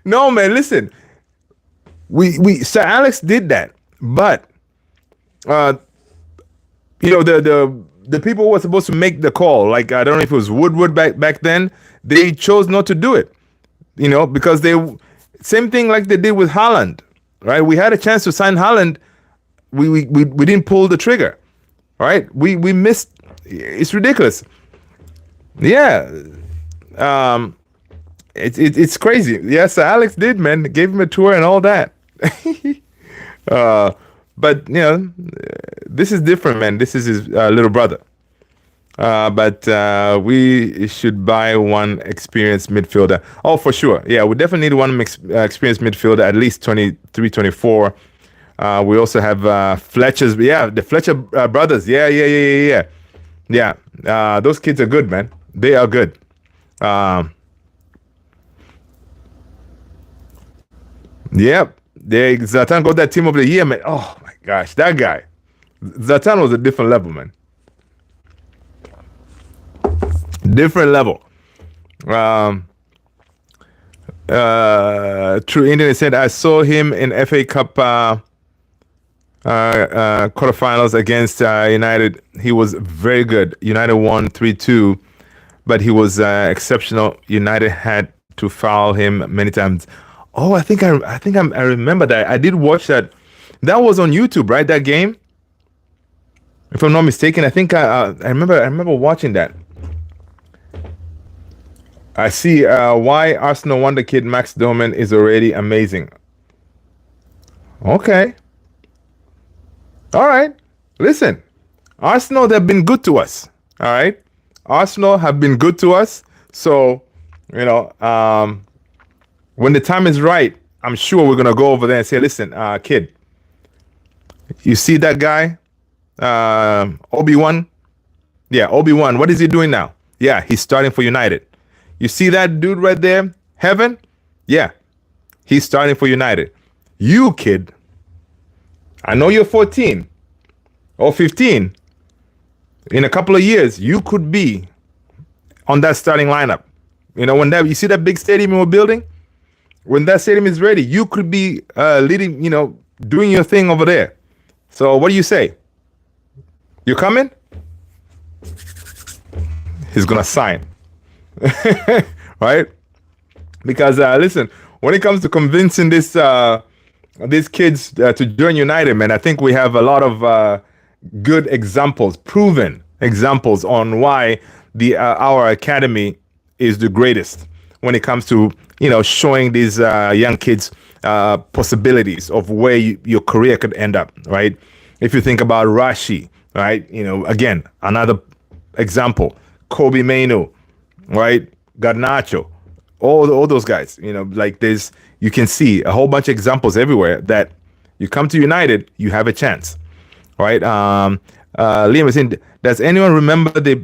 No, man, listen. We Sir Alex did that, but the people who were supposed to make the call, like I don't know if it was Woodward back then, they chose not to do it. Because same thing like they did with Haaland, right? We had a chance to sign Haaland, we didn't pull the trigger, right? We missed. It's ridiculous. Yeah, it's crazy. Yes, Alex did, man. Gave him a tour and all that. But this is different, man. This is his little brother. But we should buy one experienced midfielder. Oh, for sure. Yeah, we definitely need one experienced midfielder, at least 23, 24. We also have Fletcher's. Yeah, the Fletcher brothers. Yeah. Those kids are good, man. They are good. Yep. Zlatan got that team of the year, man. Oh, my gosh. That guy. Zlatan was a different level, man. Different level. True Indian said, I saw him in FA Cup quarterfinals against United. He was very good. United won 3-2, but he was exceptional. United had to foul him many times. Oh, I remember that. I did watch that. That was on YouTube, right? That game, if I'm not mistaken. I think I remember watching that. I see why Arsenal wonder kid Max Doman is already amazing. Okay. All right. Listen, Arsenal, they've been good to us. All right. Arsenal have been good to us. So, when the time is right, I'm sure we're going to go over there and say, listen, kid, you see that guy, Obi-Wan? Yeah, Obi-Wan. What is he doing now? Yeah, he's starting for United. You see that dude right there, Heaven? Yeah, he's starting for United. You, kid, I know you're 14 or 15. In a couple of years, you could be on that starting lineup. When you see that big stadium we're building, when that stadium is ready, you could be leading, doing your thing over there. So what do you say? You coming? He's going to sign. Right? Because listen, when it comes to convincing these kids to join United, man, I think we have a lot of good examples, proven examples on why our academy is the greatest when it comes to showing these young kids possibilities of where your career could end up. Right? If you think about Rashi, right? Again, another example, Kobe Mainu. Right, Garnacho, all those guys. You can see a whole bunch of examples everywhere that you come to United, you have a chance. Right. Liam is saying, does anyone remember the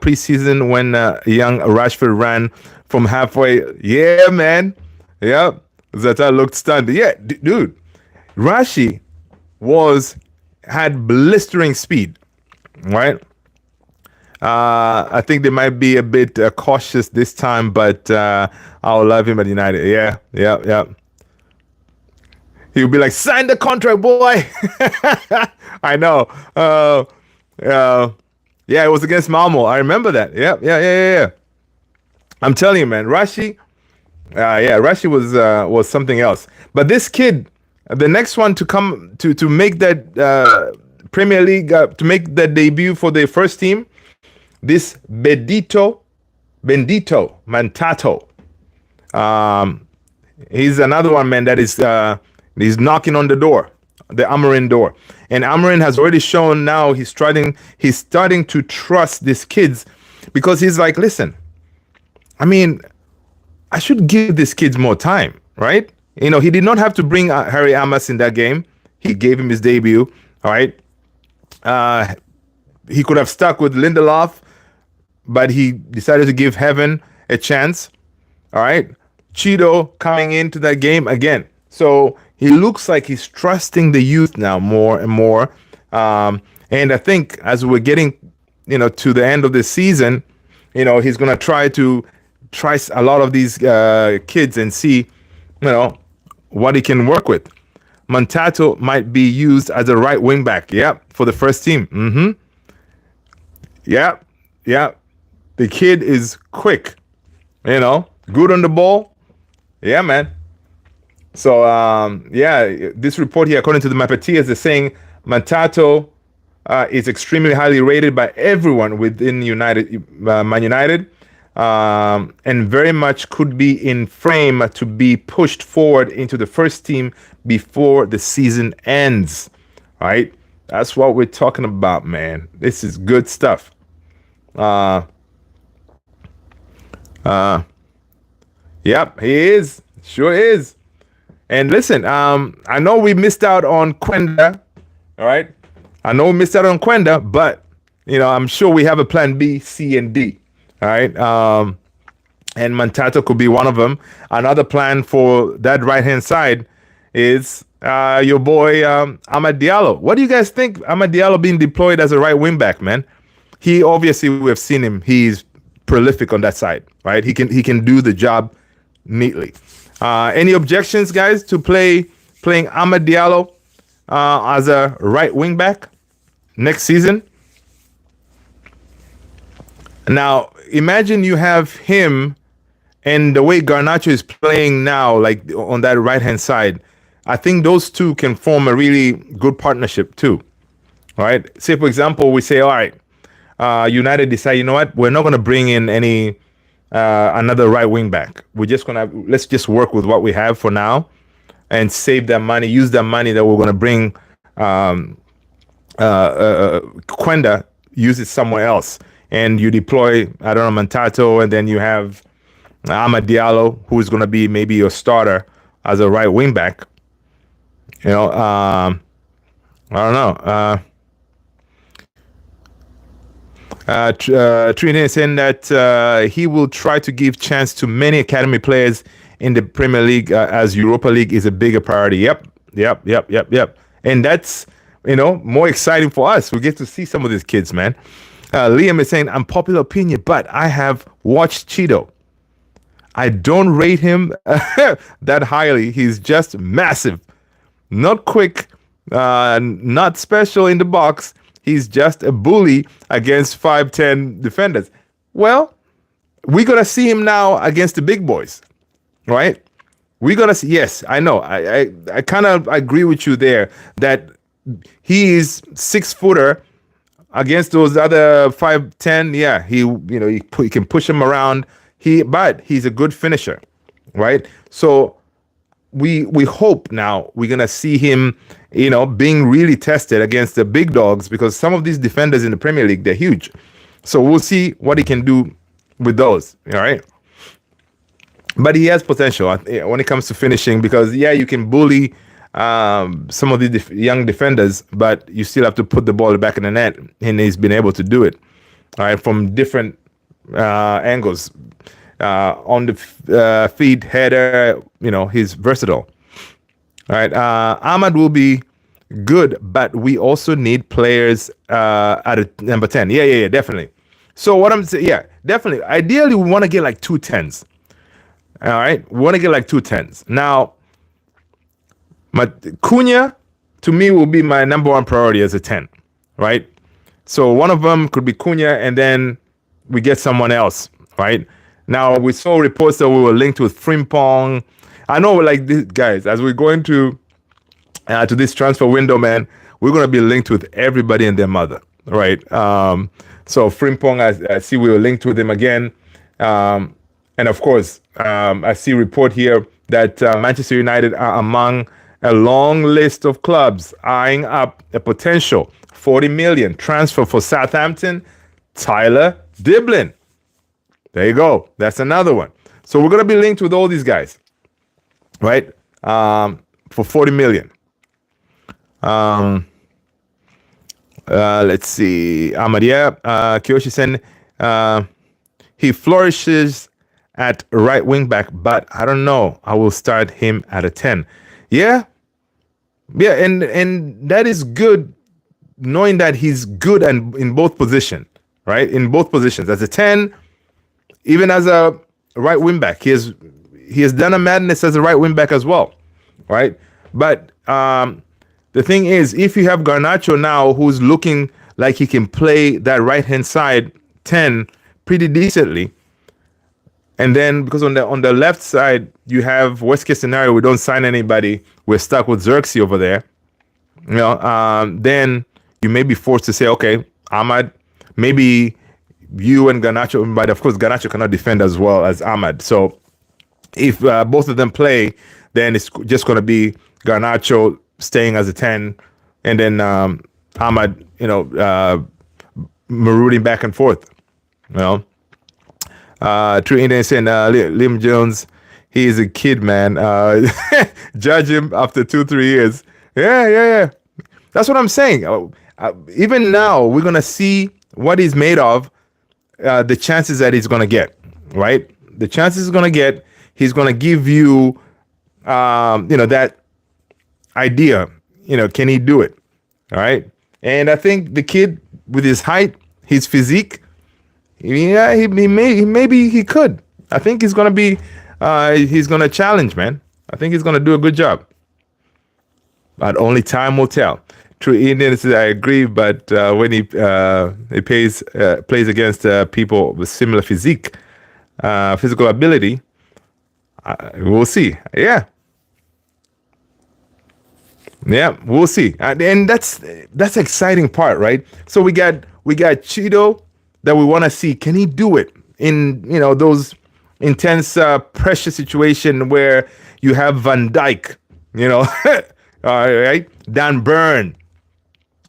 preseason when young Rashford ran from halfway? Yeah, man. Yeah, Zlatan looked stunned. Yeah, dude, Rashi had blistering speed. Right. I think they might be a bit cautious this time, but I'll love him at United. Yeah. He'll be like, sign the contract, boy. I know. Yeah, it was against Malmo. I remember that. Yeah. I'm telling you, man, Rashi. Rashi was something else. But this kid, the next one to come to make that Premier League, to make that debut for the first team. This Bendito Mantato. He's another one, man, that is he's knocking on the door, the Amorim door. And Amorim has already shown now he's starting to trust these kids, because he's like, listen, I mean, I should give these kids more time, right? He did not have to bring Harry Amos in that game. He gave him his debut, all right? Uh, he could have stuck with Lindelof, but he decided to give Heaven a chance, all right? Cheeto coming into that game again. So he looks like he's trusting the youth now more and more. And I think as we're getting, to the end of the season, he's going to try a lot of these kids and see, what he can work with. Montato might be used as a right wing back. Yep, for the first team. Yep, yep. The kid is quick, good on the ball. Yeah, man. So, this report here, according to the Mapatillas, is saying Montato is extremely highly rated by everyone within Man United, and very much could be in frame to be pushed forward into the first team before the season ends. All right, that's what we're talking about, man. This is good stuff. Yep, he is. Sure is. And listen, I know we missed out on Quenda. All right, I know we missed out on Quenda, but I'm sure we have a plan B, C, and D. All right. And Montato could be one of them. Another plan for that right-hand side is your boy Amad Diallo. What do you guys think? Amad Diallo being deployed as a right wing back, man. He obviously, we have seen him. He's prolific on that side, right? He can do the job neatly. Any objections, guys, to playing Amad Diallo as a right wing back next season? Now, imagine you have him and the way Garnacho is playing now, like on that right-hand side. I think those two can form a really good partnership too. All right. Say, for example, we say, all right, United decide, you know what, we're not going to bring in any another right wing back. Let's just work with what we have for now and save that money, use that money that we're going to bring Quenda, use it somewhere else. And you deploy, I don't know, Montato, and then you have Amad Diallo, who is going to be maybe your starter as a right wing back. I don't know. Trinity is saying that he will try to give chance to many academy players in the Premier League as Europa League is a bigger priority. Yep. And that's, more exciting for us. We get to see some of these kids, man. Liam is saying, unpopular opinion, but I have watched Cheeto. I don't rate him that highly. He's just massive. Not quick, not special in the box. He's just a bully against 5'10" defenders. Well, we're going to see him now against the big boys, right? We're going to see, yes, I know. I kind of agree with you there that he is 6-footer against those other 5'10". Yeah, he can push him around. But he's a good finisher, right? So we hope now we're gonna see him, being really tested against the big dogs, because some of these defenders in the Premier League, they're huge. So we'll see what he can do with those. All right. But he has potential when it comes to finishing, because you can bully some of the young defenders, but you still have to put the ball back in the net, and he's been able to do it, all right, from different angles, on the feed, header. He's versatile. All right, Ahmad will be good, but we also need players at a number 10. Yeah, definitely. So what I'm saying, definitely. Ideally, we want to get like 2 10s. All right, we want to get like 2 10s. Now, Cunha, to me, will be my number one priority as a 10, right? So one of them could be Cunha, and then we get someone else, right? Now, we saw reports that we were linked with Frimpong. I know, like, this, guys, as we're going to this transfer window, man, we're going to be linked with everybody and their mother, right? So Frimpong, I see we were linked with him again. And of course, I see a report here that Manchester United are among a long list of clubs eyeing up a potential 40 million transfer for Southampton, Tyler Diblin. There you go. That's another one. So we're gonna be linked with all these guys, right? For 40 million. Let's see. Amadia Kiyoshi said he flourishes at right wing back, but I don't know. I will start him at a 10. Yeah, and that is good, knowing that he's good and in both positions, right? In both positions, as a 10, even as a right wing back, he has done a madness as a right wing back as well, right? But the thing is, if you have Garnacho now, who's looking like he can play that right hand side 10 pretty decently, and then because on the left side you have worst case scenario, we don't sign anybody, we're stuck with Xerxes over there, you know, then you may be forced to say, okay, Ahmad, maybe you and Garnacho, but of course Garnacho cannot defend as well as Ahmad. So if both of them play, then it's just going to be Garnacho staying as a 10, and then Ahmad, you know, marooting back and forth, you know. True Indian saying Liam Jones, he is a kid, man. Judge him after 2-3 years. Yeah. That's what I'm saying. Even now, we're gonna see what he's made of. The chances that he's gonna get, right? The chances he's gonna get. He's gonna give you, you know, that idea. You know, can he do it? All right. And I think the kid, with his height, his physique, yeah, maybe he could. I think he's gonna be, he's gonna challenge, man. I think he's gonna do a good job. But only time will tell. True Indian says, I agree, but when he plays against people with similar physique, physical ability, we'll see. Yeah, we'll see. And that's the exciting part, right? So we got Cheeto that we want to see. Can he do it in, you know, those intense pressure situation where you have Van Dijk, you know, all right, Dan Burn,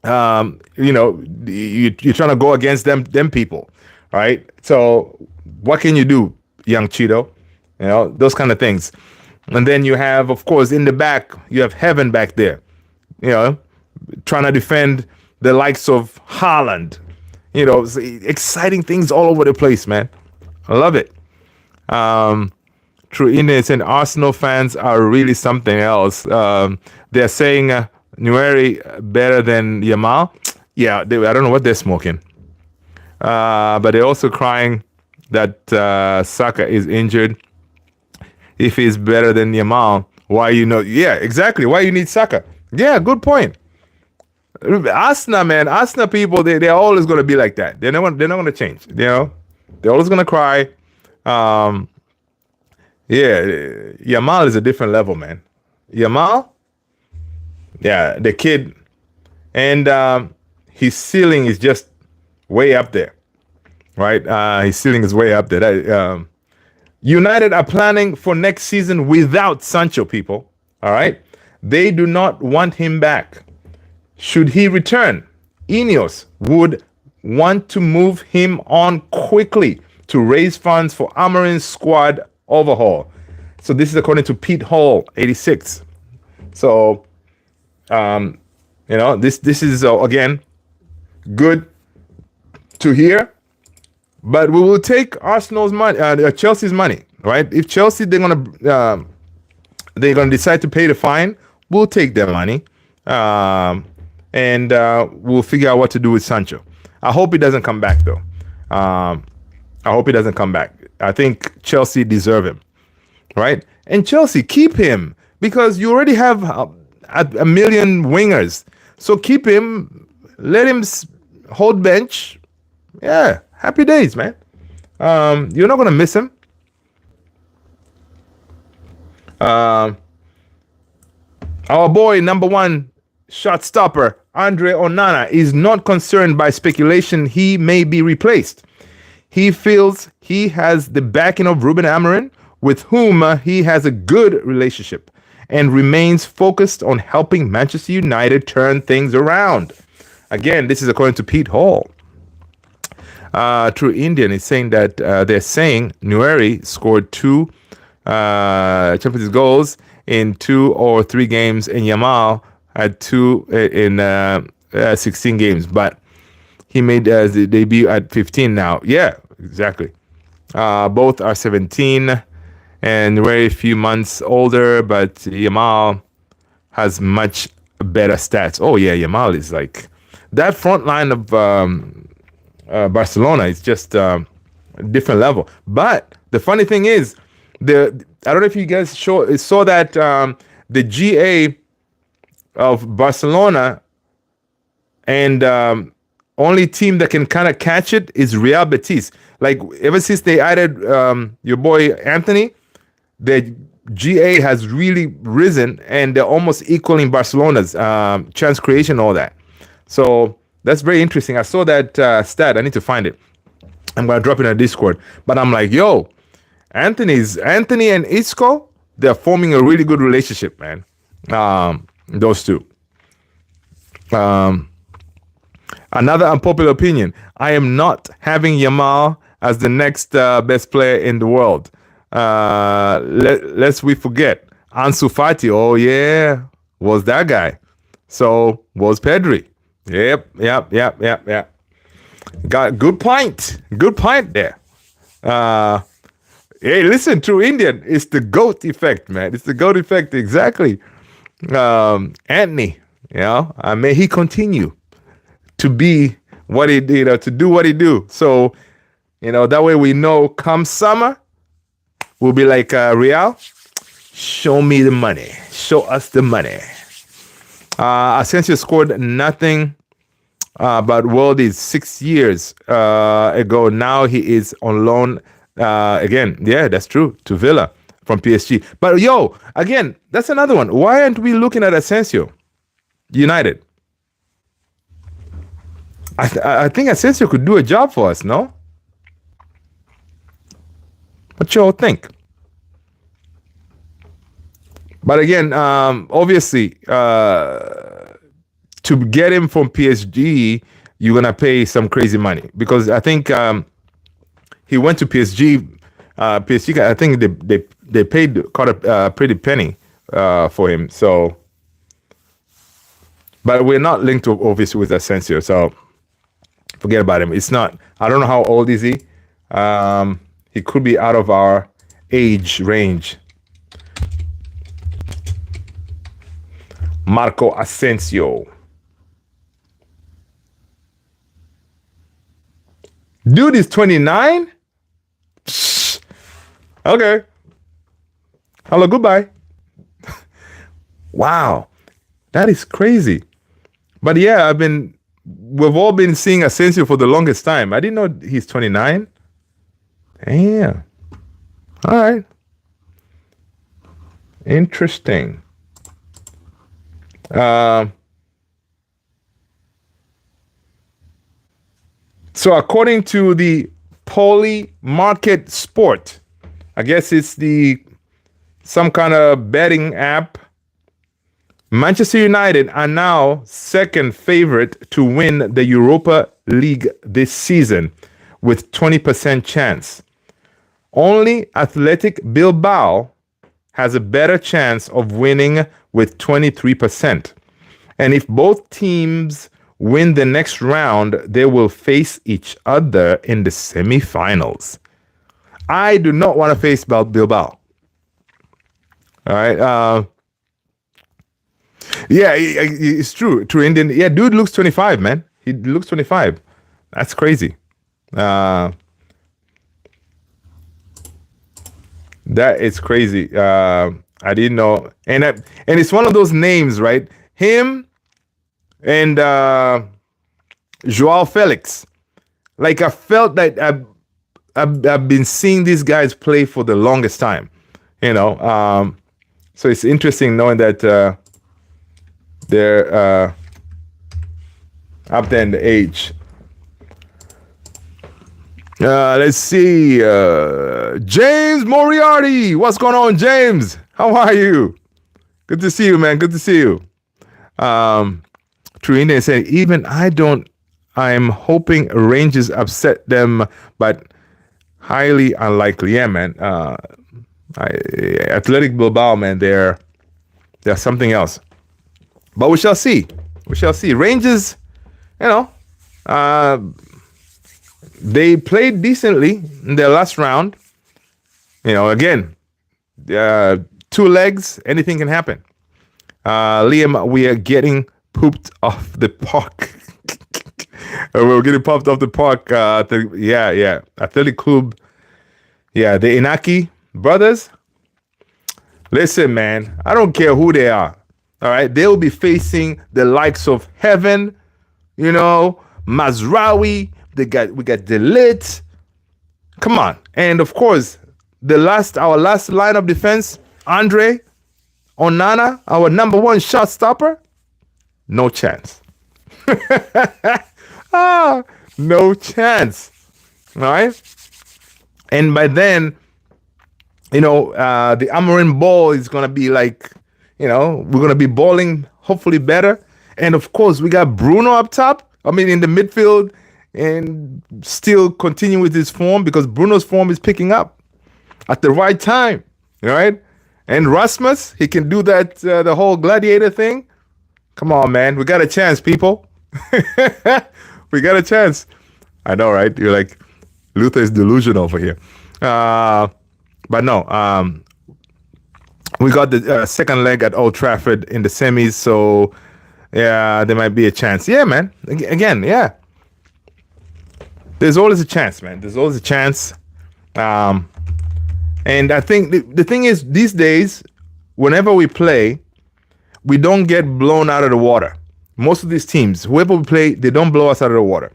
you know, you're trying to go against them people, all right? So what can you do, young Cheeto? You know, those kind of things. And then you have, of course, in the back, you have Heaven back there, you know, trying to defend the likes of Haaland. You know, exciting things all over the place, man. I love it. True Indians and Arsenal fans are really something else. They're saying Nueri better than Yamal. Yeah, I don't know what they're smoking. But they're also crying that Saka is injured. If he's better than Yamal, why yeah, exactly. Why you need Saka? Yeah, good point. Arsenal, man, Arsenal people, they're always going to be like that. They're not going to change. You know, they're always going to cry. Yeah, Yamal is a different level, man. Yamal, yeah, the kid, and his ceiling is just way up there, right? His ceiling is way up there. United are planning for next season without Sancho, people. All right, they do not want him back. Should he return, Ineos would want to move him on quickly to raise funds for Amorim's squad overhaul. So this is according to Pete Hall, 86. So, you know, this is, again, good to hear. But we will take Arsenal's money, Chelsea's money, right? If Chelsea, they're gonna decide to pay the fine, we'll take their money. And we'll figure out what to do with Sancho. I hope he doesn't come back, though. I hope he doesn't come back. I think Chelsea deserve him, right? And Chelsea, keep him, because you already have a million wingers. So keep him, let him hold bench. Yeah, happy days, man. You're not going to miss him. Our boy, number one shot stopper, Andre Onana, is not concerned by speculation he may be replaced. He feels he has the backing of Ruben Amorim, with whom he has a good relationship, and remains focused on helping Manchester United turn things around. Again, this is according to Pete Hall. True Indian is saying that they're saying Nueri scored two Champions League goals in 2 or 3 games, and Yamal had 2 in 16 games, but he made the debut at 15 now. Yeah, exactly. Both are 17 and very few months older, but Yamal has much better stats. Oh yeah, Yamal is like that front line of Barcelona is just a different level. But the funny thing is, I don't know if you guys saw that the GA of Barcelona and only team that can kind of catch it is Real Betis. Like ever since they added your boy Anthony, the GA has really risen, and they're almost equaling Barcelona's chance creation, all that. So that's very interesting. I saw that stat. I need to find it. I'm gonna drop it in a Discord. But I'm like, yo, Anthony and Isco, they're forming a really good relationship, man. Those two. Another unpopular opinion. I am not having Yamal as the next best player in the world. Lest we forget, Ansu Fati, oh yeah, was that guy. So was Pedri. Yep. Got good point. Good point there. Hey, listen, True Indian, it's the GOAT effect, man. It's the GOAT effect, exactly. Anthony, may he continue to be what he did, to do what he do. So, that way we know come summer, we'll be like Real, show me the money. Show us the money. Asensio scored nothing, but World is 6 years ago. Now he is on loan again. Yeah, that's true, to Villa from PSG. But again, that's another one. Why aren't we looking at Asensio United? I think Asensio could do a job for us, no? What y'all think? But again, obviously, to get him from PSG, you're gonna pay some crazy money, because I think he went to PSG. PSG, I think they paid quite a pretty penny for him. So, but we're not linked to obviously with Asensio, so forget about him. It's not. I don't know how old is he. He could be out of our age range. Marco Asensio. Dude is 29? Okay. Hello, goodbye. Wow. That is crazy. But yeah, we've all been seeing Asensio for the longest time. I didn't know he's 29. Damn. All right. Interesting. So according to the Poly Market Sport, I guess it's some kind of betting app, Manchester United are now second favorite to win the Europa League this season with 20% chance. Only Athletic Bilbao has a better chance of winning with 23%. And if both teams win the next round, they will face each other in the semifinals. I do not want to face Bilbao. All right. Yeah, it's true. True Indian. Yeah, dude looks 25, man. He looks 25. That's crazy. That is crazy. I didn't know. And it's one of those names, right? Him and Joao Felix. Like, I felt that I've been seeing these guys play for the longest time. So it's interesting knowing that they're up there in the age. Let's see. James Moriarty. What's going on, James? How are you? Good to see you, man. Good to see you. Trina said, even I don't I'm hoping Rangers upset them, but highly unlikely. Yeah, man. Athletic Bilbao, man, they're something else. But we shall see. We shall see. Rangers, you know, uh, they played decently in their last round. You know, again, two legs, anything can happen. Liam, we are getting pooped off the park. We're getting popped off the park. Yeah. Athletic Club. Yeah, the Inaki brothers. Listen, man, I don't care who they are. All right, they'll be facing the likes of Heaven, you know, Mazraoui. We got Delit. Come on, and of course, our last line of defense, Andre Onana, our number one shot stopper. No chance. No chance. All right, and by then, you know, the Amarin ball is gonna be like, you know, we're gonna be balling hopefully better. And of course, we got Bruno up top. I mean, in the midfield, and still continue with his form because Bruno's form is picking up at the right time. All right, and Rasmus, he can do that the whole gladiator thing. Come on, man, we got a chance, people. We got a chance. I know, right? You're like, Luther is delusional over here. But no, we got the second leg at Old Trafford in the semis, so yeah, there might be a chance. Yeah, man. Again, yeah. There's always a chance, man. There's always a chance. And I think the thing is, these days, whenever we play, we don't get blown out of the water. Most of these teams, whoever we play, they don't blow us out of the water.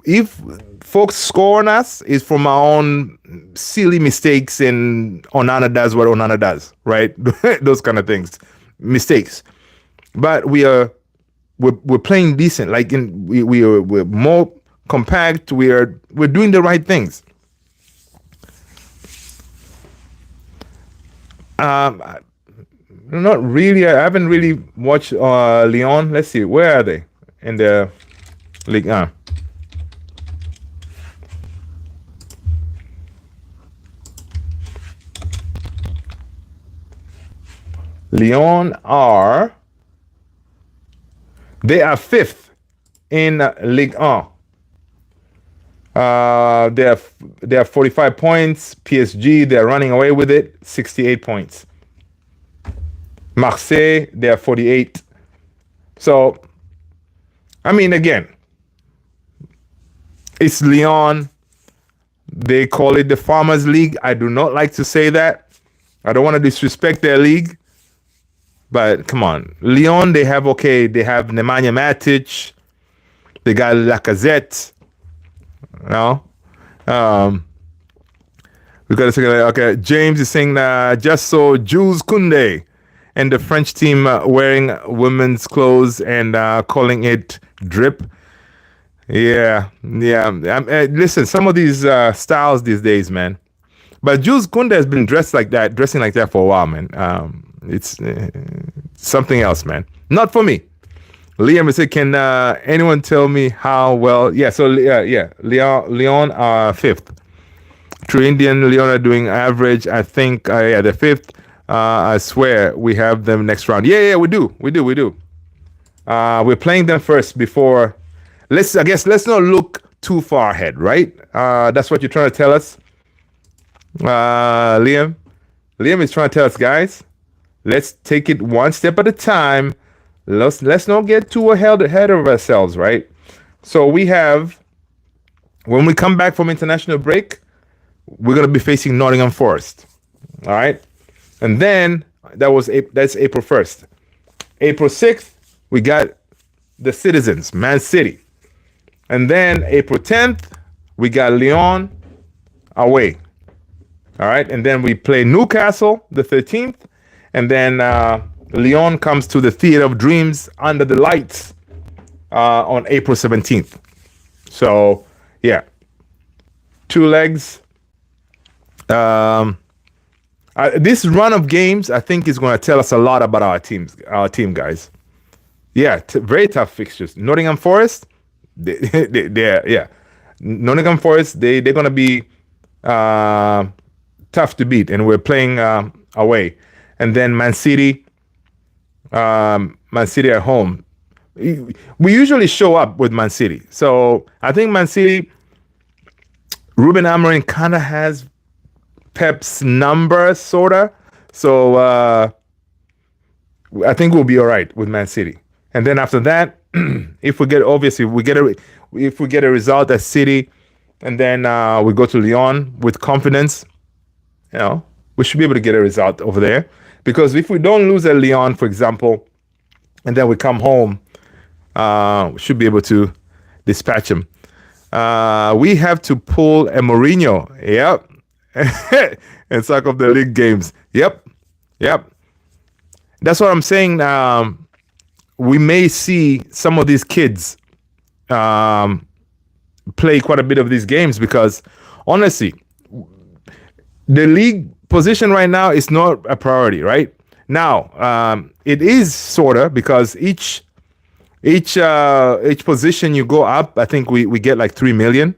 If folks score on us, it's from our own silly mistakes, and Onana does what Onana does, right? Those kind of things, mistakes. But we're playing decent. Like we're more compact. We're doing the right things. Not really. I haven't really watched Lyon. Let's see, where are they in the Ligue 1? Lyon they are fifth in Ligue 1. They have 45 points. PSG, they're running away with it, 68 points. Marseille, they are 48. So, I mean, again, it's Lyon. They call it the Farmers League. I do not like to say that. I don't want to disrespect their league. But come on, Lyon, they have Nemanja Matic, they got Lacazette, you know. We got to say, okay, James is saying just saw Jules Koundé and the French team wearing women's clothes and calling it drip. Yeah. Listen, some of these styles these days, man. But Jules Koundé has been dressing like that for a while, man. It's something else, man. Not for me. Liam is saying, can anyone tell me how well? Yeah, so Lyon are fifth. True Indian, Lyon are doing average. I think they're fifth. I swear we have them next round. Yeah, we do. We're playing them first before. Let's not look too far ahead, right? That's what you're trying to tell us, Liam. Liam is trying to tell us, guys, let's take it one step at a time. Let's not get too ahead of ourselves, right? So we have, when we come back from international break, we're gonna be facing Nottingham Forest. All right, and then that's April 1st. April 6th, we got the Citizens, Man City, and then April 10th, we got Lyon away. All right, and then we play Newcastle the 13th, and then Lyon comes to the Theatre of Dreams under the lights on April 17th. So yeah, two legs. This run of games, I think, is going to tell us a lot about our team, guys. Yeah, very tough fixtures. Nottingham Forest, They're yeah. Nottingham Forest, they're gonna be uh, tough to beat, and we're playing away. And then Man City at home. We usually show up with Man City, so I think Man City. Ruben Amorim kind of has Pep's number, sorta. So I think we'll be all right with Man City. And then after that, if we get obviously if we get a result at City, and then we go to Lyon with confidence, you know, we should be able to get a result over there. Because if we don't lose at Lyon, for example, and then we come home, we should be able to dispatch them. We have to pull a Mourinho. Yep. And suck up the league games. Yep. Yep. That's what I'm saying. We may see some of these kids play quite a bit of these games because, honestly, the league position right now is not a priority, right? Now, it is sorta because each position you go up, I think we get like 3 million.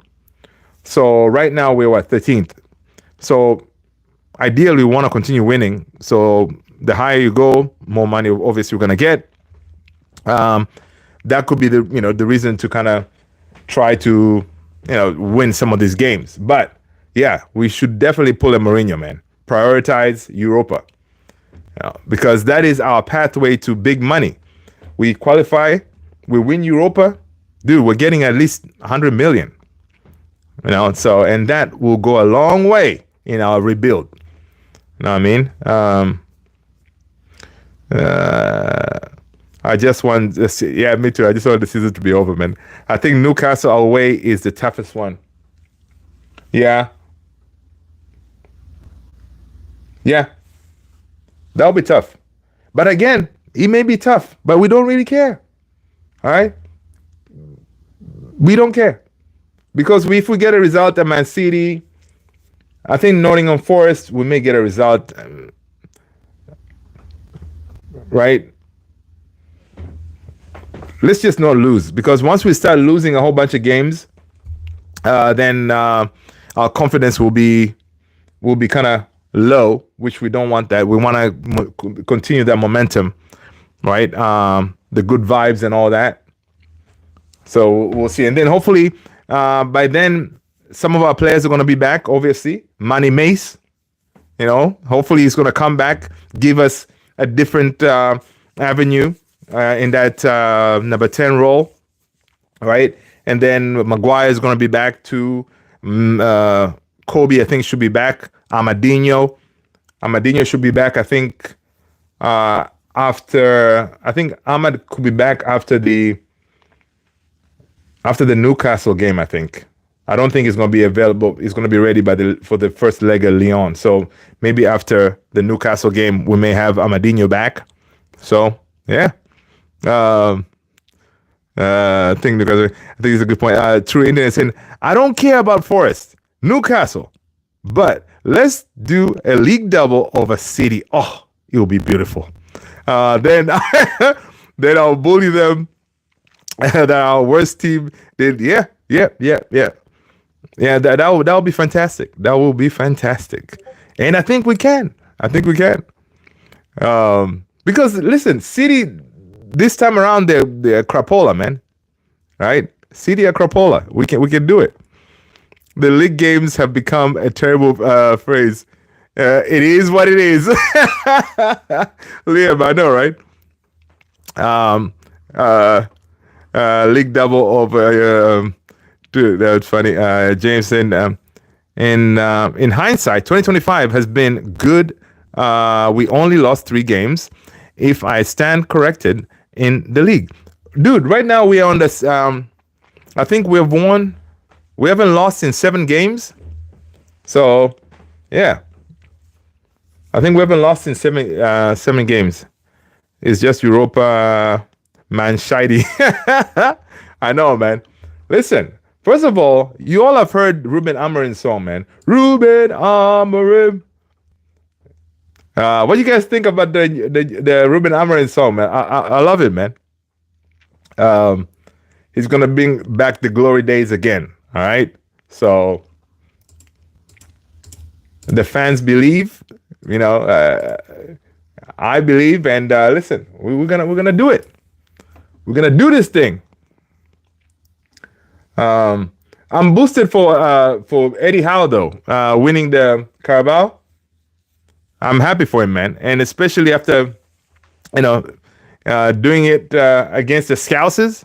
So right now we're at 13th. So ideally we want to continue winning. So the higher you go, more money obviously you're gonna get. That could be the reason to kind of try to win some of these games. But yeah, we should definitely pull a Mourinho, man. Prioritize Europa, because that is our pathway to big money. We qualify, we win Europa, dude. We're getting at least 100 million. So and that will go a long way in our rebuild. You know what I mean? I just want this. Yeah, me too. I just want the season to be over, man. I think Newcastle away is the toughest one. Yeah. Yeah. That'll be tough. But again, it may be tough, but we don't really care. All right? We don't care. Because if we get a result at Man City, I think Nottingham Forest, we may get a result. Right? Let's just not lose. Because once we start losing a whole bunch of games, then our confidence will be kind of low, which we don't want that. We want to continue that momentum, right? The good vibes and all that. So we'll see. And then hopefully by then, some of our players are going to be back, obviously. Manny Mace, hopefully he's going to come back, give us a different avenue in that number 10 role, right? And then Maguire is going to be back too. Kobe, I think, should be back. Amadinho should be back. I think Ahmad could be back after the Newcastle game. I think. I don't think he's going to be available. He's going to be ready for the first leg of Lyon. So maybe after the Newcastle game, we may have Amadinho back. So yeah. I think it's a good point. True Indian saying, I don't care about Forest, Newcastle, but let's do a league double over City. Oh, it will be beautiful. Then then I'll bully them. That our worst team did. Yeah. That will be fantastic. That will be fantastic. And I think we can. Because listen, City this time around they're crapola, man. Right? City are crapola. We can do it. The league games have become a terrible phrase. It is what it is. Liam, I know, right? League double over dude, that's funny. James said in hindsight, 2025 has been good. We only lost 3 games. If I stand corrected in the league. Dude, right now we are on this I think we haven't lost in 7 games. So yeah. I think we haven't lost in 7 games. It's just Europa, man, shiny. I know, man. Listen, first of all, you all have heard Ruben Amorim's song, man. Ruben Amorim. What do you guys think about the Ruben Amorim song, man? I love it, man. he's gonna bring back the glory days again. All right. So the fans believe, you know, I believe, and listen, we're gonna do it. We're gonna do this thing. I'm boosted for Eddie Howe though, winning the Carabao. I'm happy for him, man, and especially after, you know, doing it against the Scousers.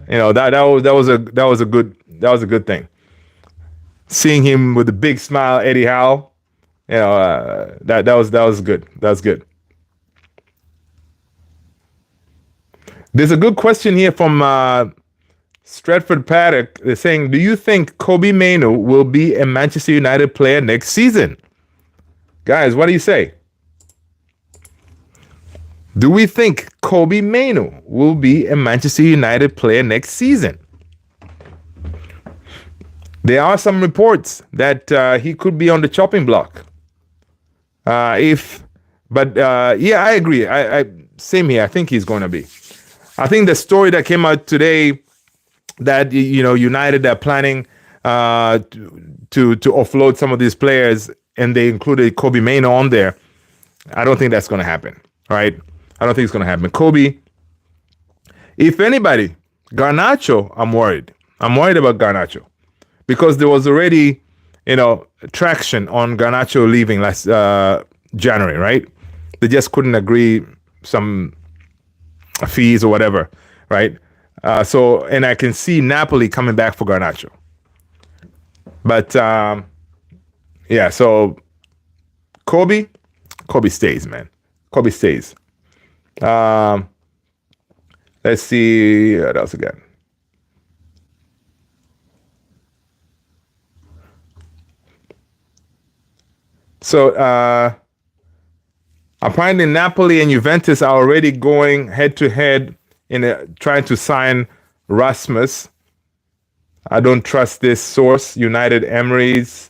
You know, that was a good thing. Seeing him with a big smile, Eddie Howe, you know, that was good. That was good. There's a good question here from Stratford Paddock. They're saying, do you think Kobe Mainoo will be a Manchester United player next season? Guys, what do you say? Do we think Kobe Mainoo will be a Manchester United player next season? There are some reports that he could be on the chopping block. Yeah, I agree. Same here. I think he's going to be. I think the story that came out today that, you know, United are planning to offload some of these players, and they included Kobe Mainoo on there. I don't think that's going to happen. All right. I don't think it's going to happen. Kobe, if anybody, Garnacho, I'm worried. I'm worried about Garnacho because there was already, you know, traction on Garnacho leaving last January, right? They just couldn't agree some fees or whatever, right? And I can see Napoli coming back for Garnacho. But yeah, so Kobe stays, man. Kobe stays. Let's see what else again. So apparently Napoli and Juventus are already going head to head in trying to sign Rasmus. I don't trust this source. United Emirates.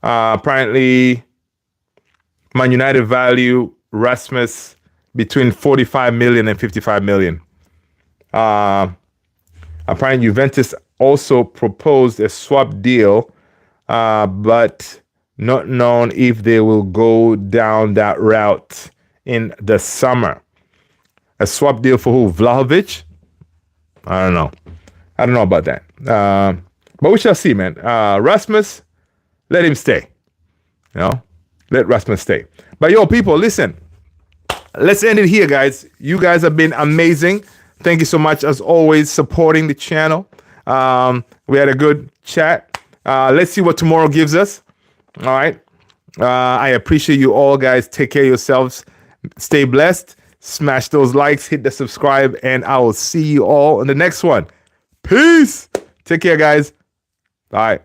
Apparently, Man United value Rasmus between 45 million and 55 million. Apparently, Juventus also proposed a swap deal, but not known if they will go down that route in the summer. A swap deal for who? Vlahovic? I don't know. I don't know about that. But we shall see, man. Rasmus, let him stay. You know, let Rasmus stay. But yo, people, listen. Let's end it here, guys. You guys have been amazing. Thank you so much, as always, supporting the channel. We had a good chat. Let's see what tomorrow gives us. All right. I appreciate you all, guys. Take care of yourselves. Stay blessed. Smash those likes. Hit the subscribe. And I will see you all in the next one. Peace. Take care, guys. Bye.